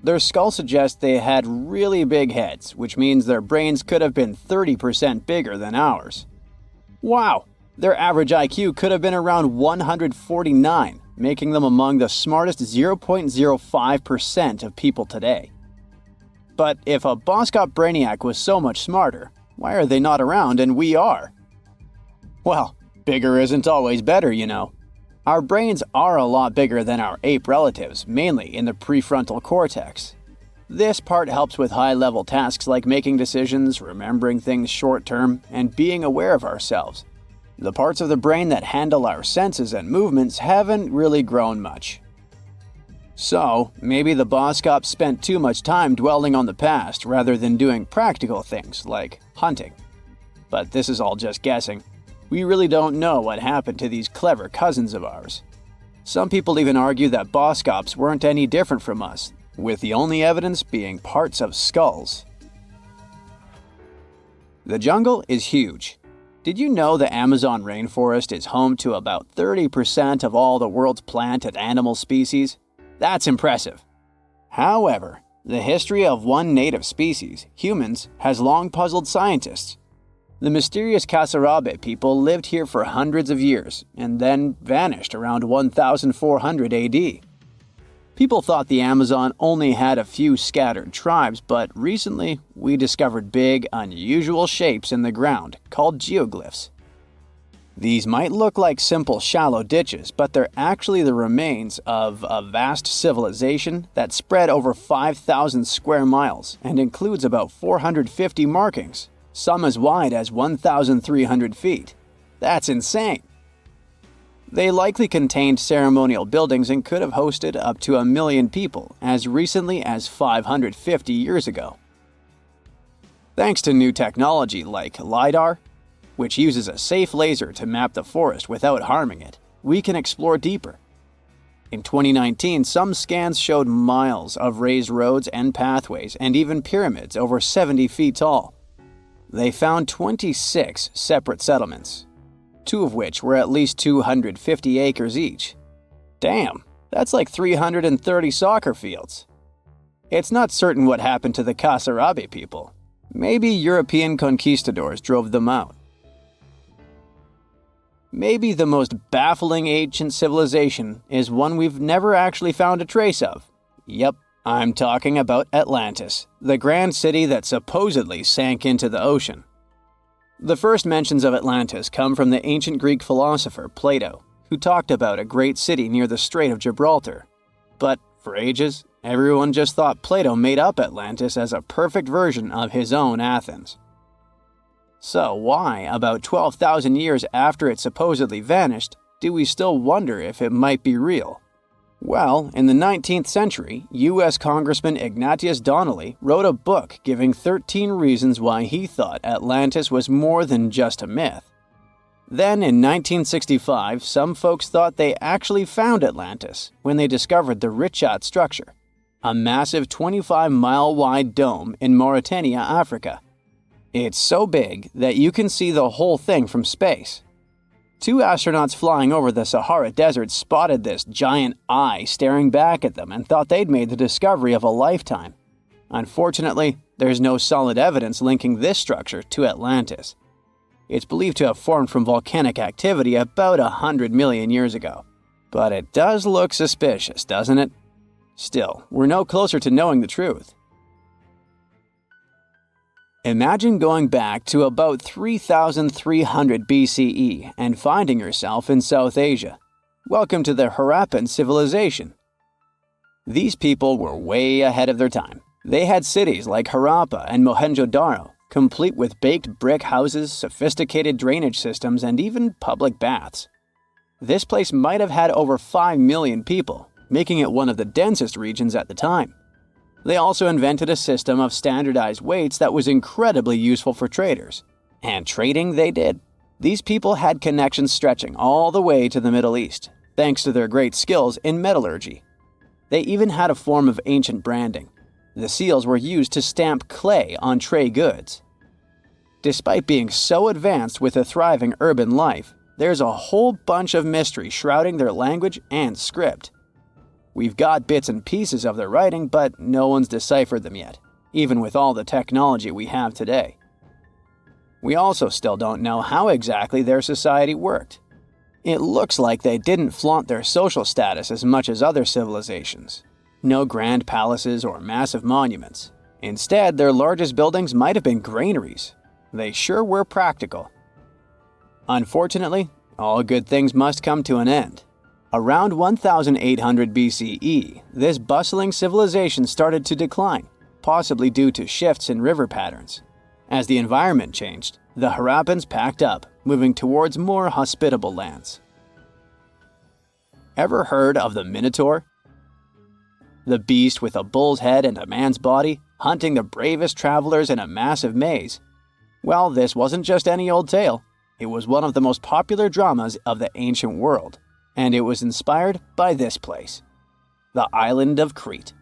Their skull suggests they had really big heads, which means their brains could have been 30% bigger than ours. Wow! Their average IQ could have been around 149, making them among the smartest 0.05% of people today. But if a Boskop Brainiac was so much smarter, why are they not around and we are? Well, bigger isn't always better, you know. Our brains are a lot bigger than our ape relatives, mainly in the prefrontal cortex. This part helps with high-level tasks like making decisions, remembering things short-term, and being aware of ourselves. The parts of the brain that handle our senses and movements haven't really grown much. So, maybe the boss cop spent too much time dwelling on the past rather than doing practical things like hunting. But this is all just guessing. We really don't know what happened to these clever cousins of ours. Some people even argue that boss cops weren't any different from us, with the only evidence being parts of skulls. The jungle is huge. Did you know the Amazon rainforest is home to about 30% of all the world's plant and animal species? That's impressive. However, the history of one native species, humans, has long puzzled scientists. The mysterious Kasarabe people lived here for hundreds of years and then vanished around 1400 AD. People thought the Amazon only had a few scattered tribes, but recently we discovered big, unusual shapes in the ground called geoglyphs. These might look like simple shallow ditches, but they're actually the remains of a vast civilization that spread over 5,000 square miles and includes about 450 markings, some as wide as 1,300 feet. That's insane! They likely contained ceremonial buildings and could have hosted up to 1 million people as recently as 550 years ago. Thanks to new technology like LiDAR, which uses a safe laser to map the forest without harming it, we can explore deeper. In 2019, some scans showed miles of raised roads and pathways and even pyramids over 70 feet tall. They found 26 separate settlements, 2 of which were at least 250 acres each. Damn, that's like 330 soccer fields. It's not certain what happened to the Kasarabe people. Maybe European conquistadors drove them out. Maybe the most baffling ancient civilization is one we've never actually found a trace of. Yep, I'm talking about Atlantis, the grand city that supposedly sank into the ocean. The first mentions of Atlantis come from the ancient Greek philosopher Plato, who talked about a great city near the Strait of Gibraltar. But for ages, everyone just thought Plato made up Atlantis as a perfect version of his own Athens. So why, about 12,000 years after it supposedly vanished, do we still wonder if it might be real? Well, in the 19th century, U.S. Congressman Ignatius Donnelly wrote a book giving 13 reasons why he thought Atlantis was more than just a myth. Then, in 1965, some folks thought they actually found Atlantis when they discovered the Richat structure, a massive 25-mile-wide dome in Mauritania, Africa. It's so big that you can see the whole thing from space. 2 astronauts flying over the Sahara Desert spotted this giant eye staring back at them and thought they'd made the discovery of a lifetime. Unfortunately, there's no solid evidence linking this structure to Atlantis. It's believed to have formed from volcanic activity about 100 million years ago. But it does look suspicious, doesn't it? Still, we're no closer to knowing the truth. Imagine going back to about 3,300 BCE and finding yourself in South Asia. Welcome to the Harappan civilization. These people were way ahead of their time. They had cities like Harappa and Mohenjo-Daro, complete with baked brick houses, sophisticated drainage systems, and even public baths. This place might have had over 5 million people, making it one of the densest regions at the time. They also invented a system of standardized weights that was incredibly useful for traders. And trading they did. These people had connections stretching all the way to the Middle East, thanks to their great skills in metallurgy. They even had a form of ancient branding. The seals were used to stamp clay on tray goods. Despite being so advanced with a thriving urban life, there's a whole bunch of mystery shrouding their language and script. We've got bits and pieces of their writing, but no one's deciphered them yet, even with all the technology we have today. We also still don't know how exactly their society worked. It looks like they didn't flaunt their social status as much as other civilizations. No grand palaces or massive monuments. Instead, their largest buildings might have been granaries. They sure were practical. Unfortunately, all good things must come to an end. Around 1800 BCE, this bustling civilization started to decline, possibly due to shifts in river patterns. As the environment changed, the Harappans packed up, moving towards more hospitable lands. Ever heard of the Minotaur? The beast with a bull's head and a man's body, hunting the bravest travelers in a massive maze. Well, this wasn't just any old tale. It was one of the most popular dramas of the ancient world, and it was inspired by this place, the island of Crete.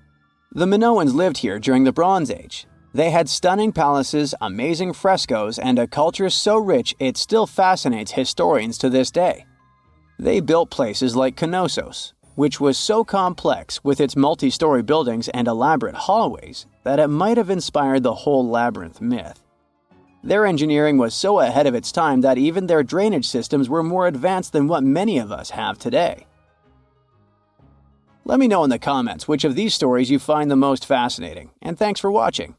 The Minoans lived here during the Bronze Age. They had stunning palaces, amazing frescoes, and a culture so rich it still fascinates historians to this day. They built places like Knossos, which was so complex with its multi-story buildings and elaborate hallways that it might have inspired the whole labyrinth myth. Their engineering was so ahead of its time that even their drainage systems were more advanced than what many of us have today. Let me know in the comments which of these stories you find the most fascinating, and thanks for watching.